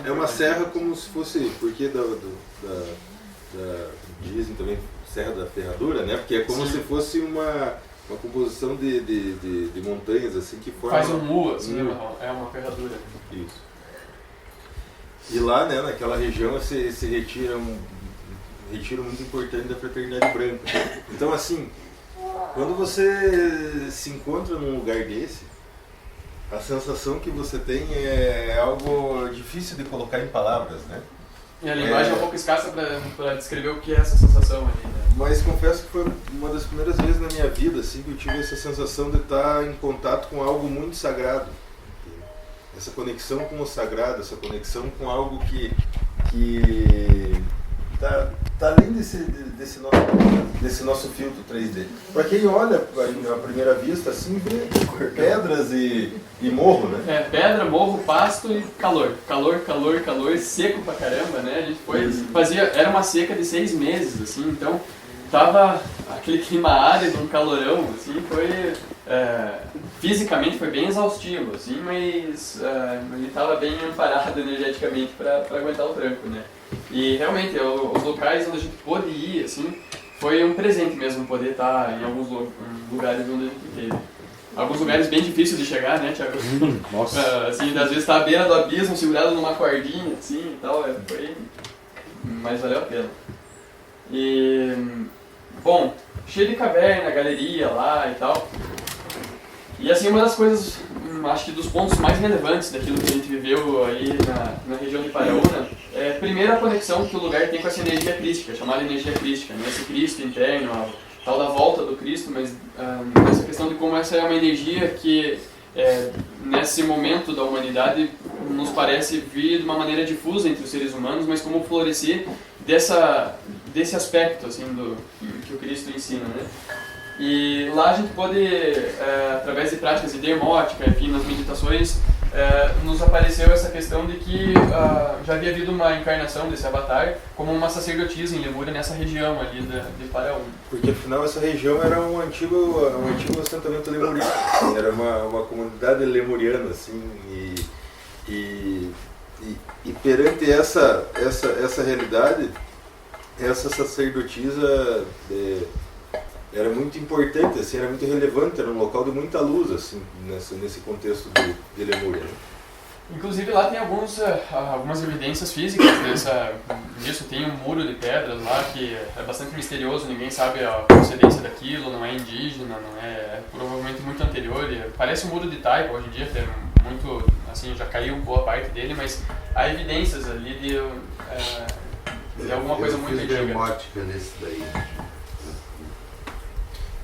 Speaker 2: É uma serra como se fosse, porque dizem também Serra da Ferradura, né, porque é como se fosse uma composição de montanhas assim que forma...
Speaker 1: Faz um U, assim, é uma ferradura.
Speaker 2: Isso. E lá, né, naquela região se retira um retiro muito importante da Fraternidade Branca. Então, assim, quando você se encontra num lugar desse, a sensação que você tem é algo difícil de colocar em palavras, né?
Speaker 1: E a linguagem é um pouco escassa para descrever o que é essa sensação ali, né?
Speaker 2: Mas confesso que foi uma das primeiras vezes na minha vida assim, que eu tive essa sensação de estar em contato com algo muito sagrado. Essa conexão com o sagrado, essa conexão com algo que tá além desse nosso filtro 3D. Para quem olha à primeira vista, assim, vê pedras e morro, né?
Speaker 1: Pedra, morro, pasto e calor. Calor, seco pra caramba, né? A gente era uma seca de 6 meses, assim, então tava aquele clima árido, um calorão, assim, fisicamente foi bem exaustivo, assim, mas ele estava bem amparado energeticamente para aguentar o tranco, né? E realmente, os locais onde a gente pôde ir, assim, foi um presente mesmo poder estar em alguns lugares onde a gente teve. Alguns lugares bem difíceis de chegar, né, Thiago?
Speaker 3: Nossa!
Speaker 1: Assim, às vezes tá à beira do abismo, segurado numa cordinha, assim, e tal, mas valeu a pena. E, bom, cheio de caverna, galeria lá e tal. E assim, uma das coisas, acho que dos pontos mais relevantes daquilo que a gente viveu aí na região de Paraúna, é primeiro a conexão que o lugar tem com essa energia crística, chamada energia crística, né? Esse Cristo interno, a tal da volta do Cristo, mas essa questão de como essa é uma energia que nesse momento da humanidade nos parece vir de uma maneira difusa entre os seres humanos, mas como florescer desse aspecto assim, que o Cristo ensina, né? E lá a gente pode, através de práticas de demótica, enfim, nas meditações, nos apareceu essa questão de que já havia havido uma encarnação desse avatar como uma sacerdotisa em Lemúria, nessa região ali de Paraúna.
Speaker 2: Porque afinal essa região era um antigo assentamento lemuriano, assim, era uma comunidade lemuriana, assim, e perante essa realidade, essa sacerdotisa era muito importante, assim, era muito relevante, era um local de muita luz, assim, nesse contexto de Lemúria. Né?
Speaker 1: Inclusive lá tem algumas evidências físicas disso, tem um muro de pedras lá que é bastante misterioso, ninguém sabe a procedência daquilo, não é indígena, não é provavelmente muito anterior, parece um muro de taipa hoje em dia, que é muito, assim, já caiu boa parte dele, mas há evidências ali de alguma coisa muito antiga.
Speaker 5: Demótica nesse daí.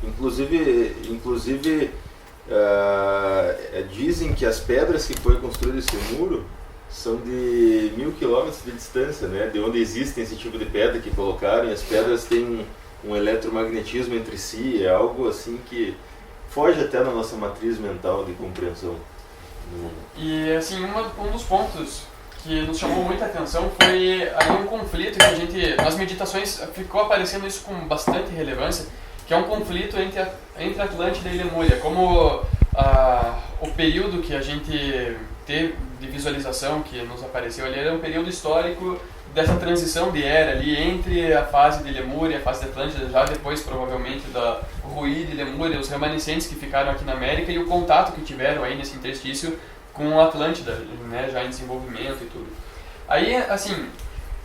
Speaker 2: Inclusive dizem que as pedras que foi construído esse muro são de 1000 quilômetros de distância, né? De onde existem esse tipo de pedra que colocaram, e as pedras têm um eletromagnetismo entre si, é algo assim que foge até da nossa matriz mental de compreensão.
Speaker 1: E assim, um dos pontos que nos chamou muita atenção foi aí um conflito que a gente, nas meditações ficou aparecendo isso com bastante relevância, que é um conflito entre Atlântida e Lemúria, como o período que a gente teve de visualização que nos apareceu ali era um período histórico dessa transição de era ali entre a fase de Lemúria e a fase de Atlântida, já depois provavelmente da ruído de Lemúria, os remanescentes que ficaram aqui na América e o contato que tiveram aí nesse interstício com a Atlântida, né, já em desenvolvimento e tudo. Aí, assim,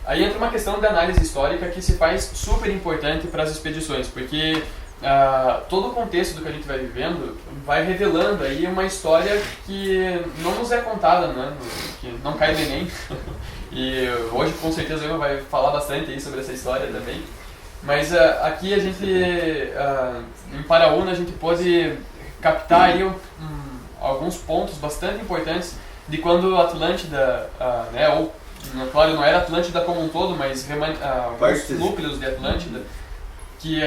Speaker 1: aí entra uma questão de análise histórica que se faz super importante para as expedições, porque todo o contexto do que a gente vai vivendo vai revelando aí uma história que não nos é contada, né, que não cai no Enem. E hoje com certeza o Emma vai falar bastante aí sobre essa história também. Mas aqui a gente, em Paraúna, a gente pode captar aí alguns pontos bastante importantes de quando a Atlântida, né, ou claro, não era Atlântida como um todo, mas alguns núcleos de Atlântida que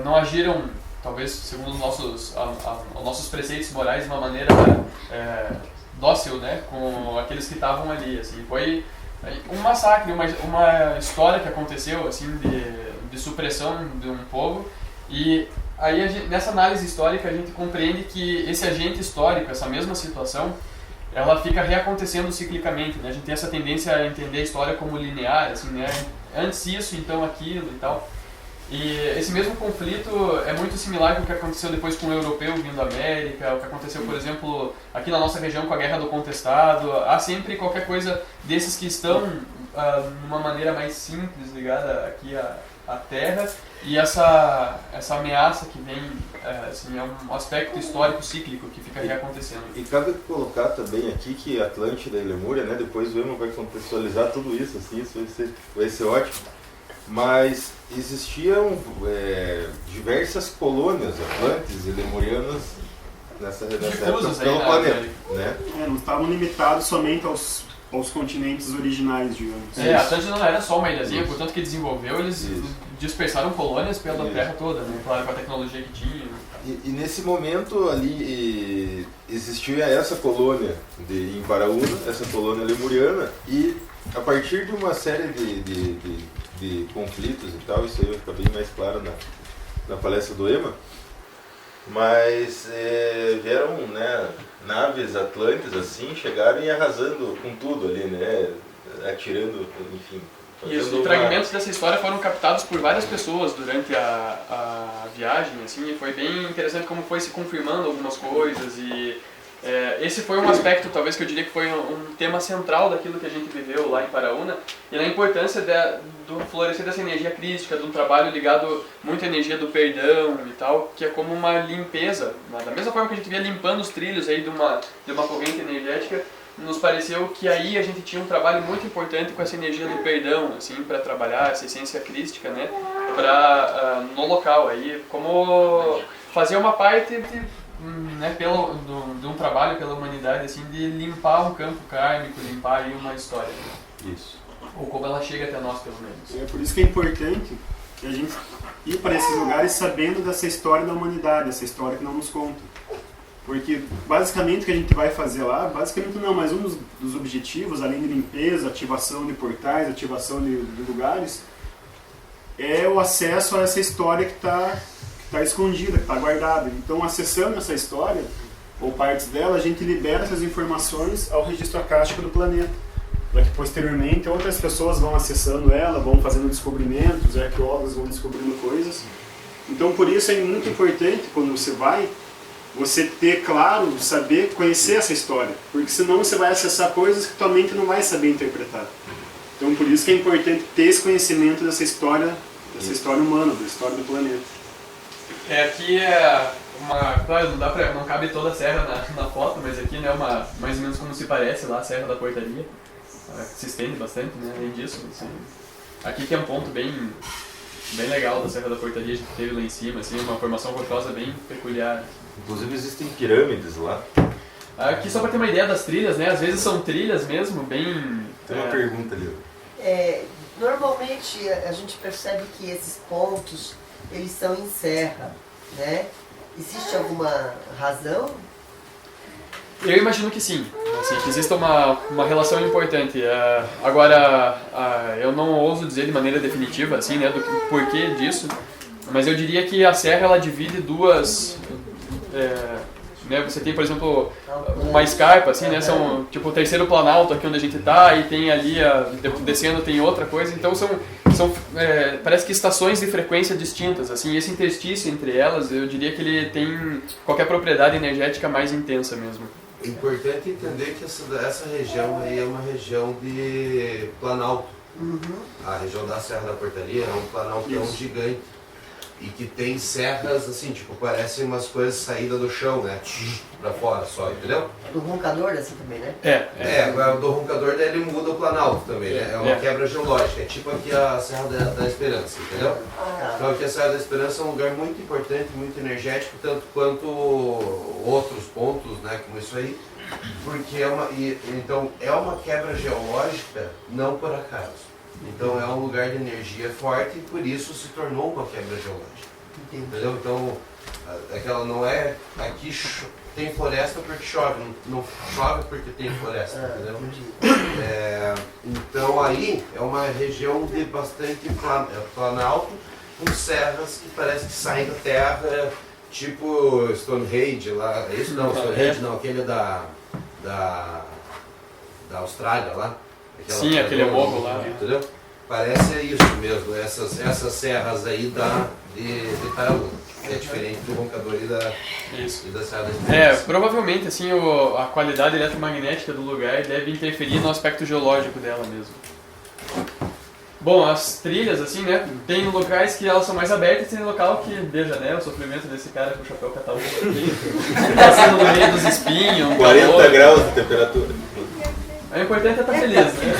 Speaker 1: não agiram, talvez segundo os nossos preceitos morais, de uma maneira dócil, né, com aqueles que estavam ali. Assim, foi um massacre, uma história que aconteceu assim de supressão de um povo, e aí nessa análise histórica a gente compreende que esse agente histórico, essa mesma situação, ela fica reacontecendo ciclicamente, né? A gente tem essa tendência a entender a história como linear, assim, né? Antes isso, então aquilo e tal. E esse mesmo conflito é muito similar com o que aconteceu depois com o europeu vindo da América, o que aconteceu, por exemplo, aqui na nossa região com a Guerra do Contestado. Há sempre qualquer coisa desses que estão de uma maneira mais simples ligada aqui à Terra, e essa ameaça que vem assim, é um aspecto histórico cíclico que fica reacontecendo.
Speaker 2: E cabe colocar também aqui que Atlântida e Lemúria, né, depois o Emma vai contextualizar tudo isso, assim, isso vai ser ótimo. Mas existiam diversas colônias atlantes e lemurianas nessa época pelo planeta, né?
Speaker 3: Não estavam limitados somente aos continentes originais, digamos.
Speaker 1: A Atlântida não era só uma ilhazinha, portanto que desenvolveu, eles dispersaram colônias pela Terra toda, né? Claro, com a tecnologia que tinha.
Speaker 2: E nesse momento ali existia essa colônia em Paraúna, essa colônia lemuriana, e a partir de uma série de conflitos e tal, isso aí fica bem mais claro na palestra do Emma, mas vieram, né, naves atlantes assim, chegaram e arrasando com tudo ali, né, atirando, enfim.
Speaker 1: E os fragmentos dessa história foram captados por várias pessoas durante a viagem, assim, e foi bem interessante como foi se confirmando algumas coisas, e esse foi um aspecto, talvez, que eu diria que foi um tema central daquilo que a gente viveu lá em Paraúna, e na importância do florescer dessa energia crística, de um trabalho ligado muito à energia do perdão e tal, que é como uma limpeza, da mesma forma que a gente via limpando os trilhos aí de uma corrente energética, nos pareceu que aí a gente tinha um trabalho muito importante com essa energia do perdão, assim, para trabalhar essa essência crística, né, no local aí, como fazer uma parte né, de um trabalho pela humanidade, assim, de limpar um campo kármico, limpar aí uma história.
Speaker 2: Isso.
Speaker 1: Ou como ela chega até nós, pelo menos.
Speaker 3: É por isso que é importante que a gente ir para esses lugares sabendo dessa história da humanidade, essa história que não nos conta. Porque basicamente o que a gente vai fazer lá, basicamente não, mas um dos objetivos, além de limpeza, ativação de portais, ativação de lugares, é o acesso a essa história que está escondida, que está guardada. Então, acessando essa história, ou partes dela, a gente libera essas informações ao registro acástico do planeta. Para que posteriormente outras pessoas vão acessando ela, vão fazendo descobrimentos, arqueólogos vão descobrindo coisas. Então, por isso é muito importante, quando você vai, você ter claro, saber, conhecer essa história. Porque senão você vai acessar coisas que tua mente não vai saber interpretar. Então, por isso que é importante ter esse conhecimento dessa história humana, da história do planeta.
Speaker 1: Aqui claro, não cabe toda a serra na foto, mas aqui, né, mais ou menos como se parece lá a Serra da Portaria. Se estende bastante, né, além disso. Assim, aqui tem um ponto bem legal da Serra da Portaria, a gente teve lá em cima, assim, uma formação rochosa bem peculiar.
Speaker 2: Inclusive existem pirâmides lá.
Speaker 1: Aqui, só para ter uma ideia das trilhas, né, às vezes são trilhas mesmo, bem...
Speaker 2: Tem uma pergunta ali.
Speaker 5: Normalmente a gente percebe que esses pontos, eles são em serra, né? Existe alguma razão?
Speaker 1: Eu imagino que sim, assim, que exista uma relação importante. Agora, eu não ouso dizer de maneira definitiva, assim, né, do porquê disso, mas eu diria que a serra ela divide duas né? Você tem, por exemplo, uma escarpa, assim, né? São tipo o terceiro planalto aqui onde a gente está e tem ali, descendo tem outra coisa, então são parece que estações de frequência distintas, assim, esse interstício entre elas, eu diria que ele tem qualquer propriedade energética mais intensa mesmo.
Speaker 6: É importante entender que essa região aí é uma região de planalto. A região da Serra da Portaria é um planaltão gigante e que tem serras assim, tipo, parecem umas coisas saídas do chão, né? Pra fora só, entendeu?
Speaker 5: Do roncador, assim também, né?
Speaker 6: Agora o do roncador daí ele muda o planalto também, né? É uma quebra geológica, é tipo aqui a Serra da Esperança, entendeu? Então aqui a Serra da Esperança é um lugar muito importante, muito energético, tanto quanto outros pontos, né, como isso aí, porque então é uma quebra geológica não por acaso. Então é um lugar de energia forte e por isso se tornou uma quebra geológica. Entendeu? Então aquela não é aqui tem floresta porque chove, não chove porque tem floresta, entendeu? Então aí é uma região de bastante planalto, com serras que parece que saem da terra, tipo Stonehenge lá, isso não, Stonehenge não, aquele da Austrália lá.
Speaker 1: Sim, aquele morro lá.
Speaker 6: Entendeu? Parece isso mesmo, essas serras aí de Paraúna. É diferente do roncador e da Serra da Esperança.
Speaker 1: Provavelmente assim, a qualidade eletromagnética do lugar deve interferir no aspecto geológico dela mesmo. Bom, as trilhas, assim, né, tem locais que elas são mais abertas e tem local que, veja, né, o sofrimento desse cara com o chapéu cataludo aqui, passando no meio dos espinhos.
Speaker 2: 40 graus de temperatura.
Speaker 1: O importante é estar feliz, né?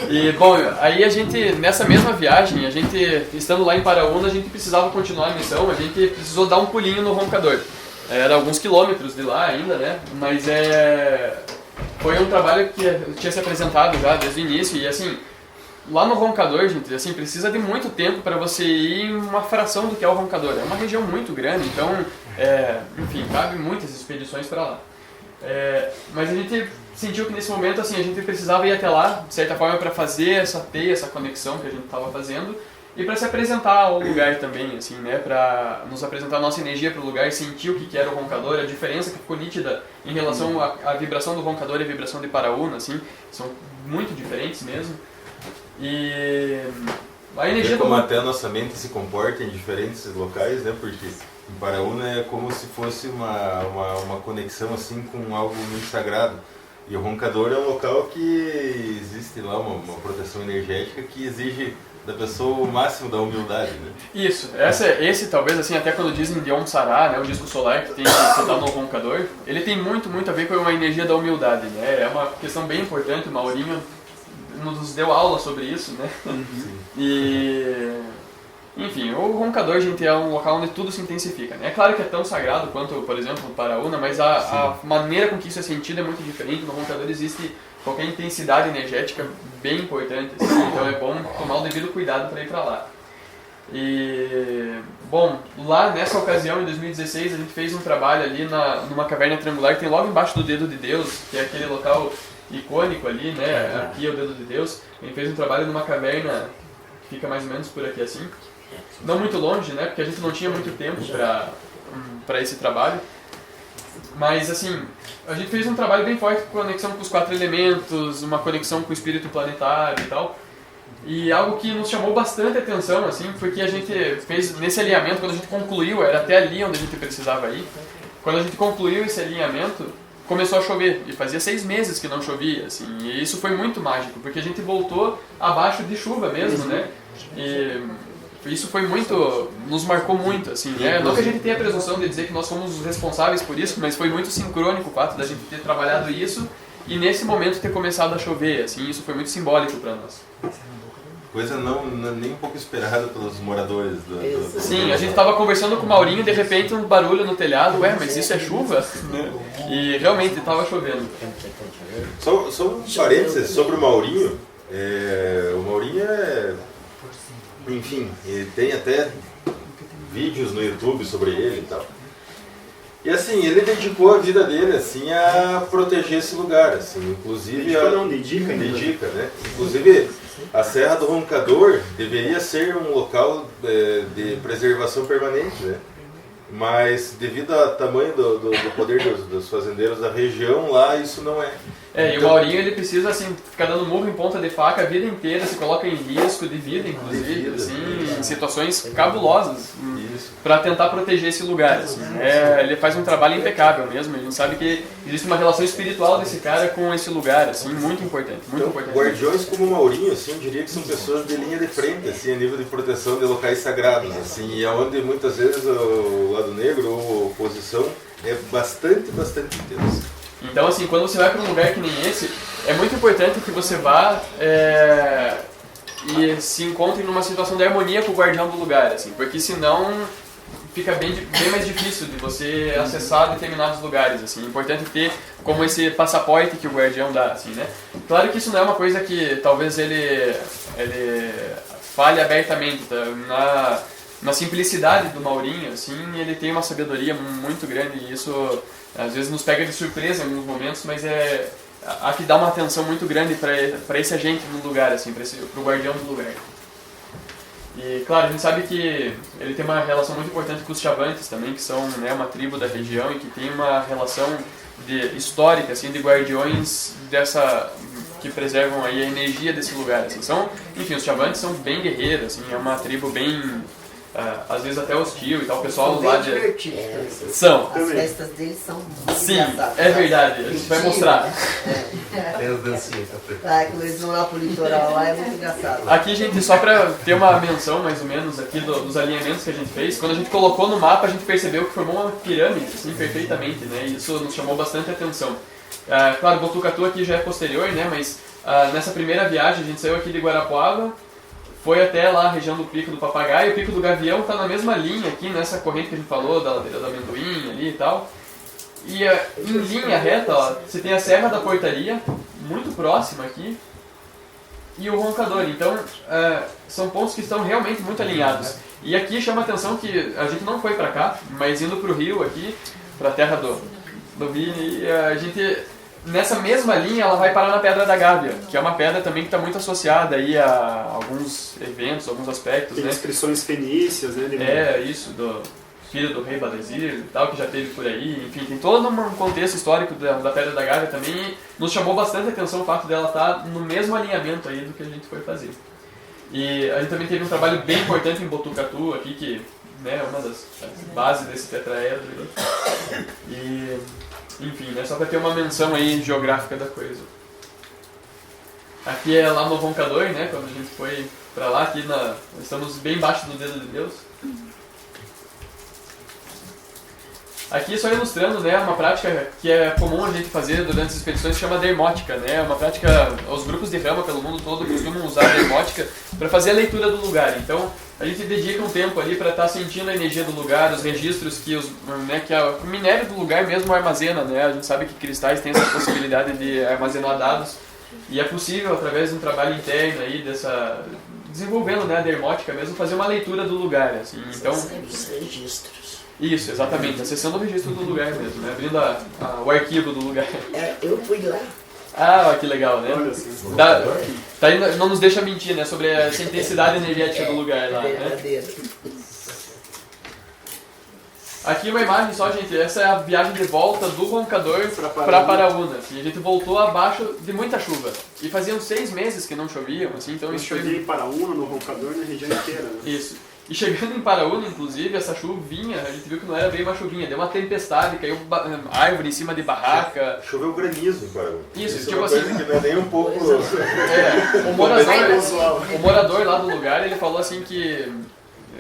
Speaker 1: E, bom, aí a gente, nessa mesma viagem, a gente, estando lá em Paraúna, a gente precisava continuar a missão, a gente precisou dar um pulinho no roncador. Era alguns quilômetros de lá ainda, né? Mas foi um trabalho que tinha se apresentado já desde o início e, assim, lá no roncador, gente, assim, precisa de muito tempo para você ir em uma fração do que é o roncador. É uma região muito grande, então, enfim, cabe muitas expedições para lá. Mas a gente sentiu que nesse momento assim, a gente precisava ir até lá, de certa forma, para fazer essa teia, essa conexão que a gente estava fazendo e para se apresentar ao lugar também, assim, né, para nos apresentar a nossa energia para o lugar, sentir o que era o roncador, a diferença que ficou nítida em relação à vibração do roncador e a vibração de Paraúna, assim, são muito diferentes mesmo. E a energia
Speaker 2: como até a nossa mente se comporta em diferentes locais, né, porque em Paraúna é como se fosse uma conexão assim com algo muito sagrado. E o roncador é um local que existe lá uma proteção energética que exige da pessoa o máximo da humildade, né?
Speaker 1: Isso, esse talvez assim, até quando dizem de Om Sará, né, o disco solar que está no roncador, ele tem muito a ver com uma energia da humildade, né? É uma questão bem importante, o Maurinho nos deu aula sobre isso, né? E enfim, o roncador, gente, é um local onde tudo se intensifica, né? É claro que é tão sagrado quanto, por exemplo, o Paraúna, mas a maneira com que isso é sentido é muito diferente. No roncador existe qualquer intensidade energética bem importante, assim, então é bom tomar o devido cuidado para ir para lá. E, bom, lá nessa ocasião, em 2016, a gente fez um trabalho ali numa caverna triangular que tem logo embaixo do Dedo de Deus, que é aquele local icônico ali, né? Aqui é o Dedo de Deus. A gente fez um trabalho numa caverna que fica mais ou menos por aqui assim. Não muito longe, né? Porque a gente não tinha muito tempo para esse trabalho. Mas, assim, a gente fez um trabalho bem forte com conexão com os 4 elementos, uma conexão com o espírito planetário e tal. E algo que nos chamou bastante atenção, assim, foi que a gente fez nesse alinhamento, quando a gente concluiu, era até ali onde a gente precisava ir. Quando a gente concluiu esse alinhamento, começou a chover. E fazia 6 meses que não chovia, assim. E isso foi muito mágico, porque a gente voltou abaixo de chuva mesmo, né? E isso foi muito, nos marcou muito, assim, né? Não que a gente tenha a presunção de dizer que nós somos os responsáveis por isso, mas foi muito sincrônico o fato da gente ter trabalhado isso e nesse momento ter começado a chover, assim, isso foi muito simbólico para nós.
Speaker 2: Coisa nem um pouco esperada pelos moradores do
Speaker 1: Sim, a gente estava conversando com o Maurinho e de repente um barulho no telhado, mas isso é chuva? E realmente estava chovendo.
Speaker 2: Só um parênteses sobre o Maurinho. O Maurinho enfim, ele tem até vídeos no YouTube sobre ele e tal. E assim, ele dedicou a vida dele assim a proteger esse lugar, assim, inclusive dedica, né? Inclusive a Serra do Roncador deveria ser um local de preservação permanente, né? mas devido ao tamanho do poder dos fazendeiros da região, lá isso não é.
Speaker 1: E o Maurinho ele precisa assim, ficar dando murro em ponta de faca a vida inteira, se coloca em risco de vida, inclusive, assim, em situações cabulosas, para tentar proteger esse lugar. Assim. Ele faz um trabalho impecável mesmo, a gente sabe que existe uma relação espiritual desse cara com esse lugar, assim, muito importante. Muito importante.
Speaker 2: Guardiões como o Maurinho, assim, eu diria que são pessoas de linha de frente, assim, a nível de proteção de locais sagrados, assim, e onde muitas vezes o lado negro ou a oposição é bastante intenso.
Speaker 1: Então, assim, quando você vai para um lugar que nem esse, é muito importante que você vá e se encontre numa situação de harmonia com o guardião do lugar, assim, porque senão fica bem mais difícil de você acessar determinados lugares, assim. É importante ter como esse passaporte que o guardião dá, assim, né? Claro que isso não é uma coisa que talvez ele fale abertamente, tá? Na simplicidade do Maurinho, assim, ele tem uma sabedoria muito grande e isso às vezes nos pega de surpresa em alguns momentos, mas há que dar uma atenção muito grande para esse agente no lugar, assim, para o guardião do lugar. E claro, a gente sabe que ele tem uma relação muito importante com os Chavantes também, que são, né, uma tribo da região e que tem uma relação histórica, assim, de guardiões que preservam aí a energia desse lugar. Assim. Enfim, os Chavantes são bem guerreiros, assim, é uma tribo bem às vezes até hostil e tal, o pessoal
Speaker 5: são
Speaker 1: lá
Speaker 5: bem divertidos.
Speaker 1: São.
Speaker 5: As festas deles são muito
Speaker 1: Sim,
Speaker 5: engraçadas.
Speaker 1: é verdade, a gente vai mostrar.
Speaker 6: Tem as dancinhas.
Speaker 5: Quando eles vão lá pro litoral lá é muito engraçado.
Speaker 1: Aqui, gente, só pra ter uma menção mais ou menos aqui dos alinhamentos que a gente fez, quando a gente colocou no mapa a gente percebeu que formou uma pirâmide, assim, perfeitamente, né, e isso nos chamou bastante atenção. Claro, Botucatu aqui já é posterior, né, mas nessa primeira viagem a gente saiu aqui de Guarapuava, foi até lá a região do Pico do Papagaio, o Pico do Gavião está na mesma linha aqui, nessa corrente que a gente falou, da ladeira do Amendoim ali e tal. E em linha reta, ó, você tem a Serra da Portaria, muito próxima aqui, e o Roncador. Então, são pontos que estão realmente muito alinhados. E aqui chama a atenção que a gente não foi para cá, mas indo para o rio aqui, para a terra do Vini, a gente... Nessa mesma linha, ela vai parar na Pedra da Gávea, que é uma pedra também que está muito associada aí a alguns eventos, alguns aspectos,
Speaker 3: tem
Speaker 1: né?
Speaker 3: inscrições fenícias, né?
Speaker 1: Isso, do filho do rei Badesir e tal, que já teve por aí. Enfim, tem todo um contexto histórico da Pedra da Gávea também. E nos chamou bastante atenção o fato dela estar no mesmo alinhamento aí do que a gente foi fazer. E a gente também teve um trabalho bem importante em Botucatu aqui, que, né, é uma das bases desse tetraedro. E... Enfim, né, só para ter uma menção aí geográfica da coisa. Aqui é lá no Roncador, né, quando a gente foi para lá, estamos bem embaixo do dedo de Deus. Aqui só ilustrando, né, uma prática que é comum a gente fazer durante as expedições, que chama dermótica, né, uma prática, os grupos de rama pelo mundo todo costumam usar a dermótica para fazer a leitura do lugar. Então, a gente dedica um tempo ali para estar sentindo a energia do lugar, os registros que o minério do lugar mesmo armazena, né? A gente sabe que cristais têm essa possibilidade de armazenar dados e é possível, através de um trabalho interno aí, desenvolvendo, né, a dermótica mesmo, fazer uma leitura do lugar, assim. Então,
Speaker 7: os registros.
Speaker 1: Isso, exatamente, acessando o registro do lugar mesmo, né? Abrindo o arquivo do lugar.
Speaker 7: Eu fui lá.
Speaker 1: Ah, que legal, né?
Speaker 3: Olha assim.
Speaker 1: Tá aí, não nos deixa mentir, né? Sobre essa intensidade energética do lugar lá, né?
Speaker 7: Verdadeiro.
Speaker 1: Aqui uma imagem só, gente. Essa é a viagem de volta do Roncador para Paraúna. Assim, a gente voltou abaixo de muita chuva. E faziam 6 meses que não choviam, assim, então
Speaker 3: Eu
Speaker 1: isso
Speaker 3: cheguei em Paraúna, no Roncador, na região inteira, né?
Speaker 1: Isso. E chegando em Paraúna, inclusive, essa chuvinha, a gente viu que não era bem uma chuvinha, deu uma tempestade, caiu árvore em cima de barraca.
Speaker 2: Choveu granizo em Paraúna.
Speaker 1: Isso,
Speaker 2: é
Speaker 1: tipo
Speaker 2: uma
Speaker 1: assim...
Speaker 2: coisa que não é nem um pouco...
Speaker 1: O morador lá do lugar, ele falou assim que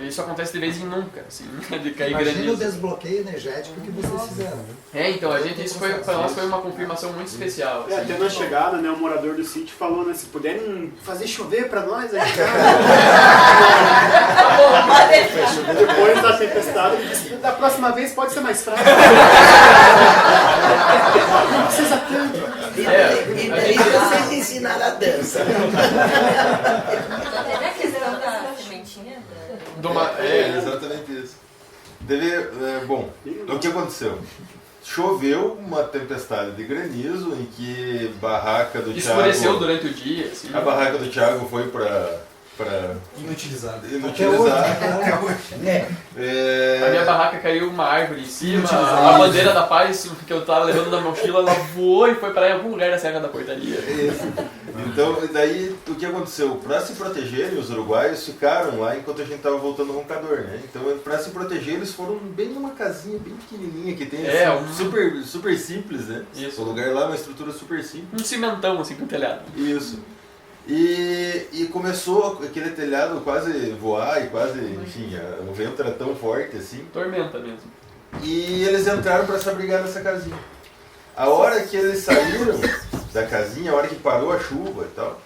Speaker 1: isso acontece de vez em nunca, assim, de cair
Speaker 8: Imagina
Speaker 1: granizo.
Speaker 8: o desbloqueio energético que vocês fizeram, né?
Speaker 1: Então, isso para nós foi uma confirmação muito especial. Assim.
Speaker 3: Até na chegada, né, o morador do sítio falou, né, se puderem fazer chover pra nós aí, depois da tempestade, ele disse, da próxima vez pode ser mais fraco. Não precisa tanto.
Speaker 7: E daí vocês ensinaram a dança.
Speaker 9: Teve a questão da sementinha?
Speaker 2: Exatamente isso. Bom, o que aconteceu? Choveu uma tempestade de granizo em que barraca do Thiago...
Speaker 1: Escureceu durante o dia, assim.
Speaker 2: A barraca do Thiago foi para inutilizado.
Speaker 1: A minha barraca caiu uma árvore em cima, a bandeira da paz que eu tava levando na mochila, ela voou e foi parar em algum lugar da Serra da Portaria.
Speaker 2: Então, daí o que aconteceu? Para se protegerem, os uruguaios ficaram lá enquanto a gente tava voltando ao Roncador, né? Então, para se proteger, eles foram bem numa casinha bem pequenininha que tem, assim, super simples, né?
Speaker 1: Isso.
Speaker 2: O lugar lá é uma estrutura super simples.
Speaker 1: Um cimentão, assim, com telhado.
Speaker 2: Isso. E começou aquele telhado quase voar e quase, enfim, o vento era tão forte assim.
Speaker 1: Tormenta mesmo.
Speaker 2: E eles entraram para se abrigar nessa casinha. A hora que eles saíram da casinha, a hora que parou a chuva e tal,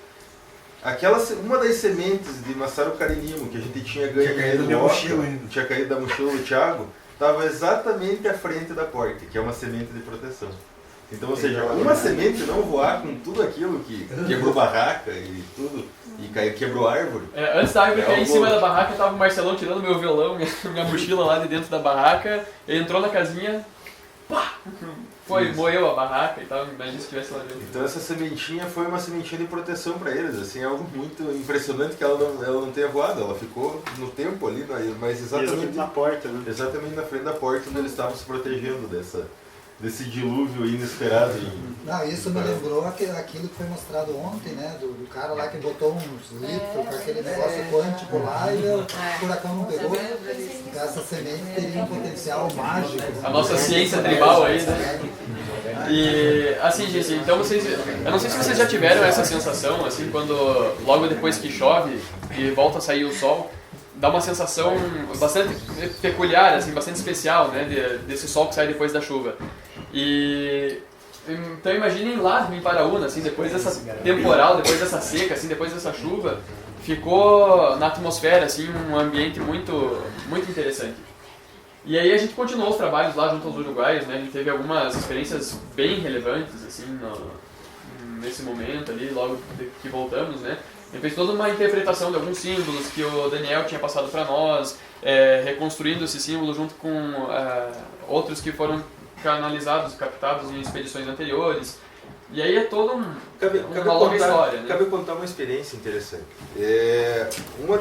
Speaker 2: uma das sementes de Massaro Carinimo que a gente tinha ganho tinha caído da mochila do Thiago, estava exatamente à frente da porta, que é uma semente de proteção. Então, ou seja, uma semente não voar com tudo aquilo que quebrou barraca e tudo, e quebrou árvore.
Speaker 1: Antes da árvore cair em cima da barraca, tava o Marcelão tirando meu violão, minha mochila lá de dentro da barraca, ele entrou na casinha, pá! Moeu a barraca e tal, imagina se estivesse lá dentro.
Speaker 2: Então essa sementinha foi uma sementinha de proteção para eles, assim, é algo muito impressionante que ela não tenha voado, ela ficou no tempo ali, mas exatamente
Speaker 3: na porta, né?
Speaker 2: Exatamente na frente da porta onde eles estavam se protegendo desse dilúvio inesperado.
Speaker 8: Não, isso me lembrou aquilo que foi mostrado ontem, né? Do cara lá que botou uns litros com aquele negócio quântico lá e o furacão não pegou. Essa semente teria um potencial mágico.
Speaker 1: A nossa ciência tribal aí, né? E assim, gente, então eu não sei se vocês já tiveram essa sensação, assim, quando logo depois que chove e volta a sair o sol, dá uma sensação bastante peculiar, assim, bastante especial, né, desse sol que sai depois da chuva. Então imaginem lá em Paraúna, assim, depois dessa temporal, depois dessa seca, assim, depois dessa chuva, ficou na atmosfera, assim, um ambiente muito, muito interessante. E aí a gente continuou os trabalhos lá junto aos uruguaios, né, a gente teve algumas experiências bem relevantes, assim, nesse momento ali, logo que voltamos, né. Ele fez toda uma interpretação de alguns símbolos que o Daniel tinha passado para nós, reconstruindo esse símbolo junto com outros que foram canalizados, captados em expedições anteriores. E aí é todo uma longa história. Né?
Speaker 2: Cabe contar uma experiência interessante. Uma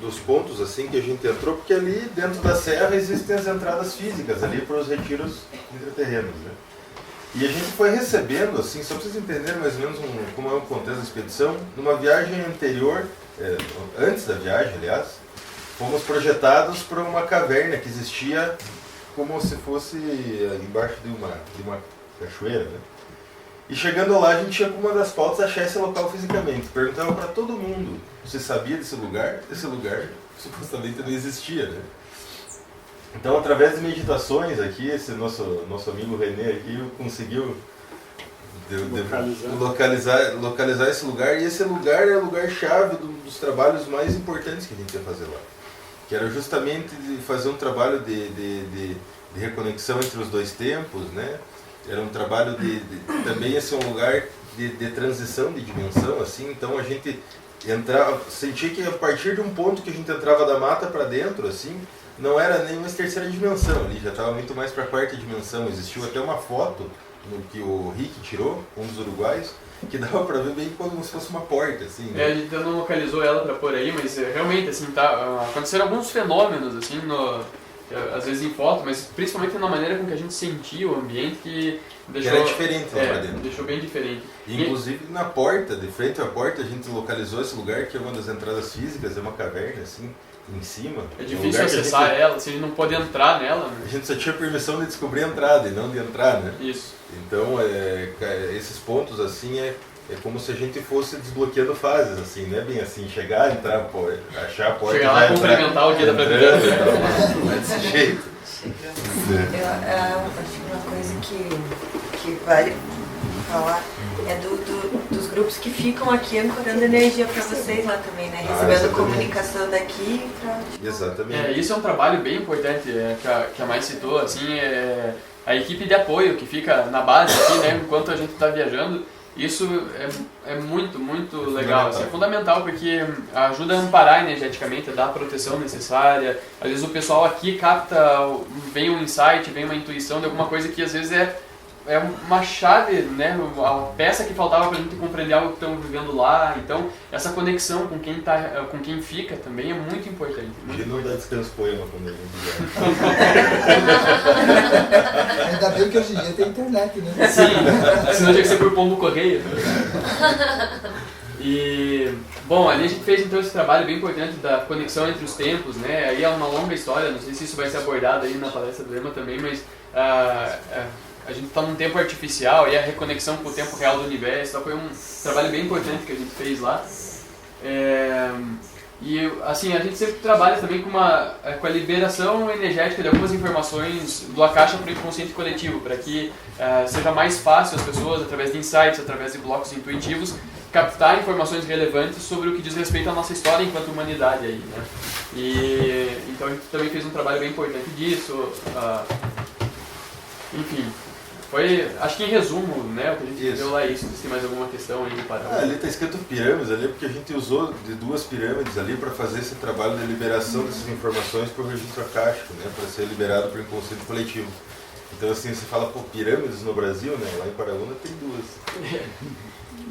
Speaker 2: dos pontos assim que a gente entrou, porque ali dentro da serra existem as entradas físicas ali para os retiros intraterrenos, né? E a gente foi recebendo, assim, só para vocês entenderem mais ou menos como é o contexto da expedição, numa viagem anterior, antes da viagem, aliás, fomos projetados para uma caverna que existia como se fosse embaixo de uma cachoeira, né? E chegando lá, a gente tinha como uma das pautas achar esse local fisicamente. Perguntava para todo mundo se sabia desse lugar supostamente não existia, né? Então, através de meditações aqui, esse nosso amigo René aqui conseguiu localizar esse lugar, e esse lugar é o lugar-chave dos trabalhos mais importantes que a gente ia fazer lá. Que era justamente de fazer um trabalho de reconexão entre os dois tempos, né? Era um trabalho também esse é um lugar de transição de dimensão, assim, então a gente sentia que a partir de um ponto que a gente entrava da mata para dentro, assim, não era nem uma terceira dimensão ali, já estava muito mais para a quarta dimensão. Existiu até uma foto que o Rick tirou, um dos uruguaios, que dava para ver bem como se fosse uma porta, assim. Né?
Speaker 1: A gente não localizou ela para pôr aí, mas realmente, assim, aconteceram alguns fenômenos, assim, às vezes em foto, mas principalmente na maneira com que a gente sentia o ambiente, que deixou...
Speaker 2: Era diferente lá pra dentro.
Speaker 1: Deixou bem diferente.
Speaker 2: Inclusive na porta, de frente à porta, a gente localizou esse lugar, que é uma das entradas físicas, é uma caverna, assim, em cima.
Speaker 1: É difícil acessar ela, assim, a gente não pode entrar nela. Né?
Speaker 2: A gente só tinha permissão de descobrir a entrada e não de entrar, né?
Speaker 1: Isso.
Speaker 2: Então, esses pontos, assim, é como se a gente fosse desbloqueando fases, assim, não é bem assim, chegar, entrar, achar a porta...
Speaker 1: Chegar lá e cumprimentar o guia da Previdência.
Speaker 2: Não é desse jeito.
Speaker 9: Uma coisa que vale falar é dos grupos que ficam aqui ancorando energia para vocês lá também, né? Recebendo comunicação daqui para...
Speaker 2: Exatamente.
Speaker 1: Isso é um trabalho bem importante, que a Mai citou, assim, a equipe de apoio que fica na base aqui, né, enquanto a gente está viajando. Isso é muito, muito legal, assim, é fundamental, porque ajuda a amparar energeticamente, a dar a proteção necessária. Às vezes o pessoal aqui capta, vem um insight, vem uma intuição de alguma coisa que às vezes é uma chave, né, a peça que faltava para a gente compreender algo que estamos vivendo lá. Então, essa conexão com quem fica também é muito importante.
Speaker 2: Ele não dá descanso poema quando ele
Speaker 8: Ainda bem que hoje em dia tem internet, né?
Speaker 1: Sim, senão tinha que ser por pombo correio. E, bom, ali a gente fez então esse trabalho bem importante da conexão entre os tempos, né? Aí é uma longa história, não sei se isso vai ser abordado aí na palestra do Ema também, mas a gente está num tempo artificial e a reconexão com o tempo real do universo, então foi um trabalho bem importante que a gente fez lá. E assim, a gente sempre trabalha também com a liberação energética de algumas informações do Akasha para o inconsciente coletivo, para que seja mais fácil as pessoas, através de insights, através de blocos intuitivos, captar informações relevantes sobre o que diz respeito à nossa história enquanto humanidade aí, né? E então a gente também fez um trabalho bem importante disso. Enfim, foi, acho que em resumo, né, o que a gente deu lá isso. Se tem mais alguma questão aí para...
Speaker 2: ali está escrito pirâmides ali, porque a gente usou de 2 pirâmides ali para fazer esse trabalho de liberação dessas informações para o registro akáshico, né, para ser liberado para o inconsciente coletivo. Então assim, você fala, pô, pirâmides no Brasil, né, lá em Paraúna tem 2.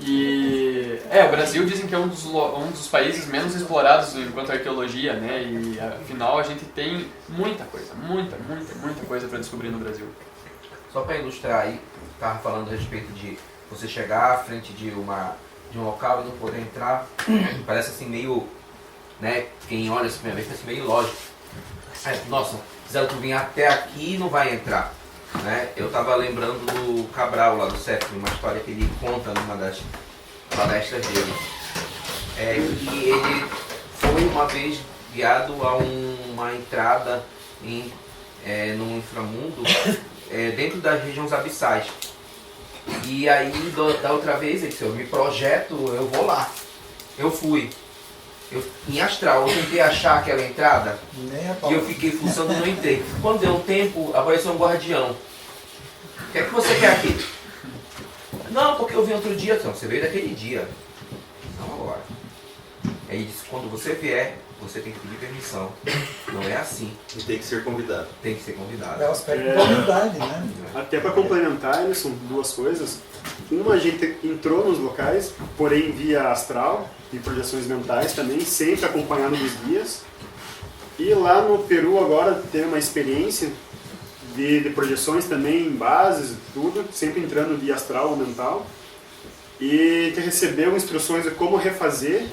Speaker 1: E o Brasil dizem que é um dos países menos explorados enquanto arqueologia, né? E afinal a gente tem muita coisa para descobrir no Brasil.
Speaker 6: Só para ilustrar aí, estava falando a respeito de você chegar à frente de um local e não poder entrar, parece assim meio, né? Quem olha assim primeira vez parece meio lógico. Nossa, fizeram tu vir até aqui e não vai entrar. Né? Eu estava lembrando do Cabral lá do século, uma história que ele conta numa das palestras dele. Que ele foi uma vez guiado a uma entrada no inframundo dentro das regiões abissais. E aí da outra vez ele disse, eu me projeto, eu vou lá. Eu fui. Em astral, eu tentei achar aquela entrada e eu fiquei fuçando, não entrei. Quando deu um tempo, apareceu um guardião. O que é que você quer aqui? Não, porque eu vim outro dia. Não, você veio daquele dia. Não agora. Aí ele disse, quando você vier, você tem que pedir permissão. Não é assim.
Speaker 2: E tem que ser convidado.
Speaker 6: Tem que ser convidado.
Speaker 8: É o aspecto da humildade, né?
Speaker 3: Até para complementar, são 2 coisas. Uma, a gente entrou nos locais, porém via astral e projeções mentais também, sempre acompanhado dos guias. E lá no Peru agora teve uma experiência de projeções também em bases, tudo, sempre entrando via astral ou mental. E que recebeu instruções de como refazer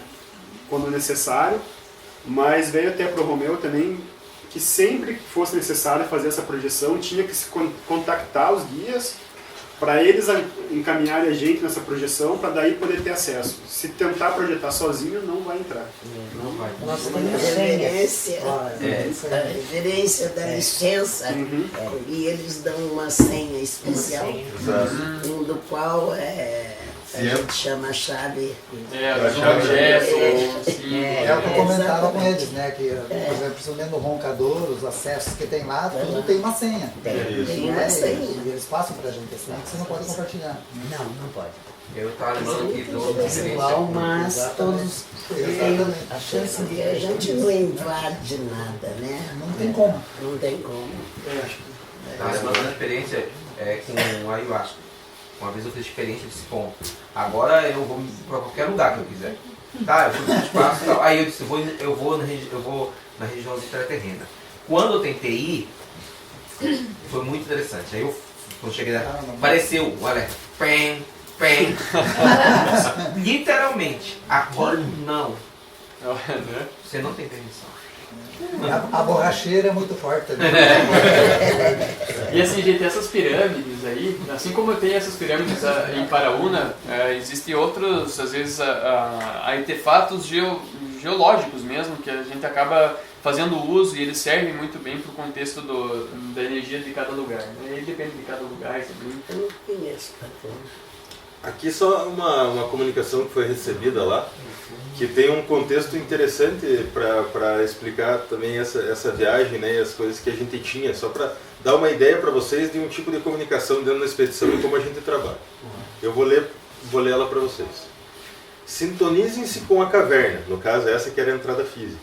Speaker 3: quando necessário, mas veio até para o Romeu também que sempre que fosse necessário fazer essa projeção, tinha que se contactar os guias para eles encaminharem a gente nessa projeção, para daí poder ter acesso. Se tentar projetar sozinho, não vai entrar.
Speaker 6: Não vai.
Speaker 7: Nós temos a referência da licença, e eles dão uma senha especial, do qual a gente chama a chave.
Speaker 1: A chave
Speaker 8: É o que eu comentava com eles, né? Que, por exemplo, principalmente no roncador, os acessos que tem lá, tudo tem uma senha.
Speaker 7: Tem uma senha.
Speaker 8: E eles passam pra gente, senão você não pode compartilhar.
Speaker 7: Não pode.
Speaker 6: Eu estava lembrando aqui do
Speaker 7: igual, mas todos têm a chance de a gente não invade nada, né?
Speaker 8: Não tem como.
Speaker 7: Não tem como.
Speaker 6: Estava lembrando uma experiência com a ayahuasca. Uma vez eu fiz experiência desse ponto. Agora eu vou para qualquer lugar que eu quiser. Tá, eu fui no espaço e tal. Aí eu disse, eu vou na região extraterrena. Quando eu tentei ir, foi muito interessante. Aí eu, quando cheguei lá, apareceu, olha, pem. Literalmente, agora não. Você não tem permissão.
Speaker 8: A borracheira é muito forte também.
Speaker 1: E assim, gente, essas pirâmides aí, assim como tem essas pirâmides em Paraúna, existem outros, às vezes, artefatos geológicos mesmo, que a gente acaba fazendo uso e eles servem muito bem para o contexto da energia de cada lugar. Aí depende de cada lugar também.
Speaker 7: Eu não conheço.
Speaker 2: Aqui só uma comunicação que foi recebida lá, que tem um contexto interessante para explicar também essa viagem, né, e as coisas que a gente tinha, só para dar uma ideia para vocês de um tipo de comunicação dentro da expedição e como a gente trabalha. Eu vou ler ela para vocês. Sintonizem-se com a caverna, no caso essa que era a entrada física.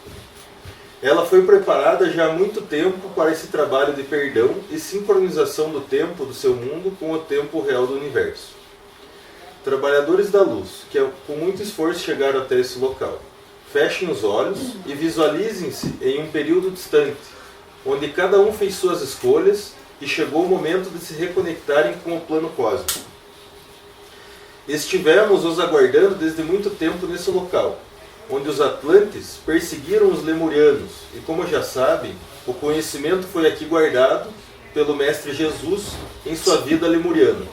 Speaker 2: Ela foi preparada já há muito tempo para esse trabalho de perdão e sincronização do tempo do seu mundo com o tempo real do universo. Trabalhadores da luz, que com muito esforço chegaram até esse local, fechem os olhos e visualizem-se em um período distante, onde cada um fez suas escolhas e chegou o momento de se reconectarem com o plano cósmico. Estivemos os aguardando desde muito tempo nesse local, onde os Atlantes perseguiram os Lemurianos, e como já sabem, o conhecimento foi aqui guardado pelo Mestre Jesus em sua vida lemuriana.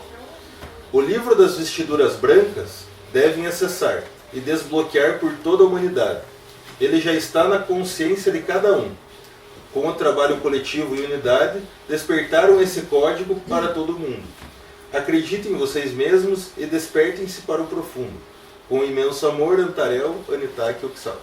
Speaker 2: O livro das vestiduras brancas devem acessar e desbloquear por toda a humanidade. Ele já está na consciência de cada um. Com o trabalho coletivo e unidade, despertaram esse código para todo mundo. Acreditem em vocês mesmos e despertem-se para o profundo. Com imenso amor, Antarel, Anitak e Oxal.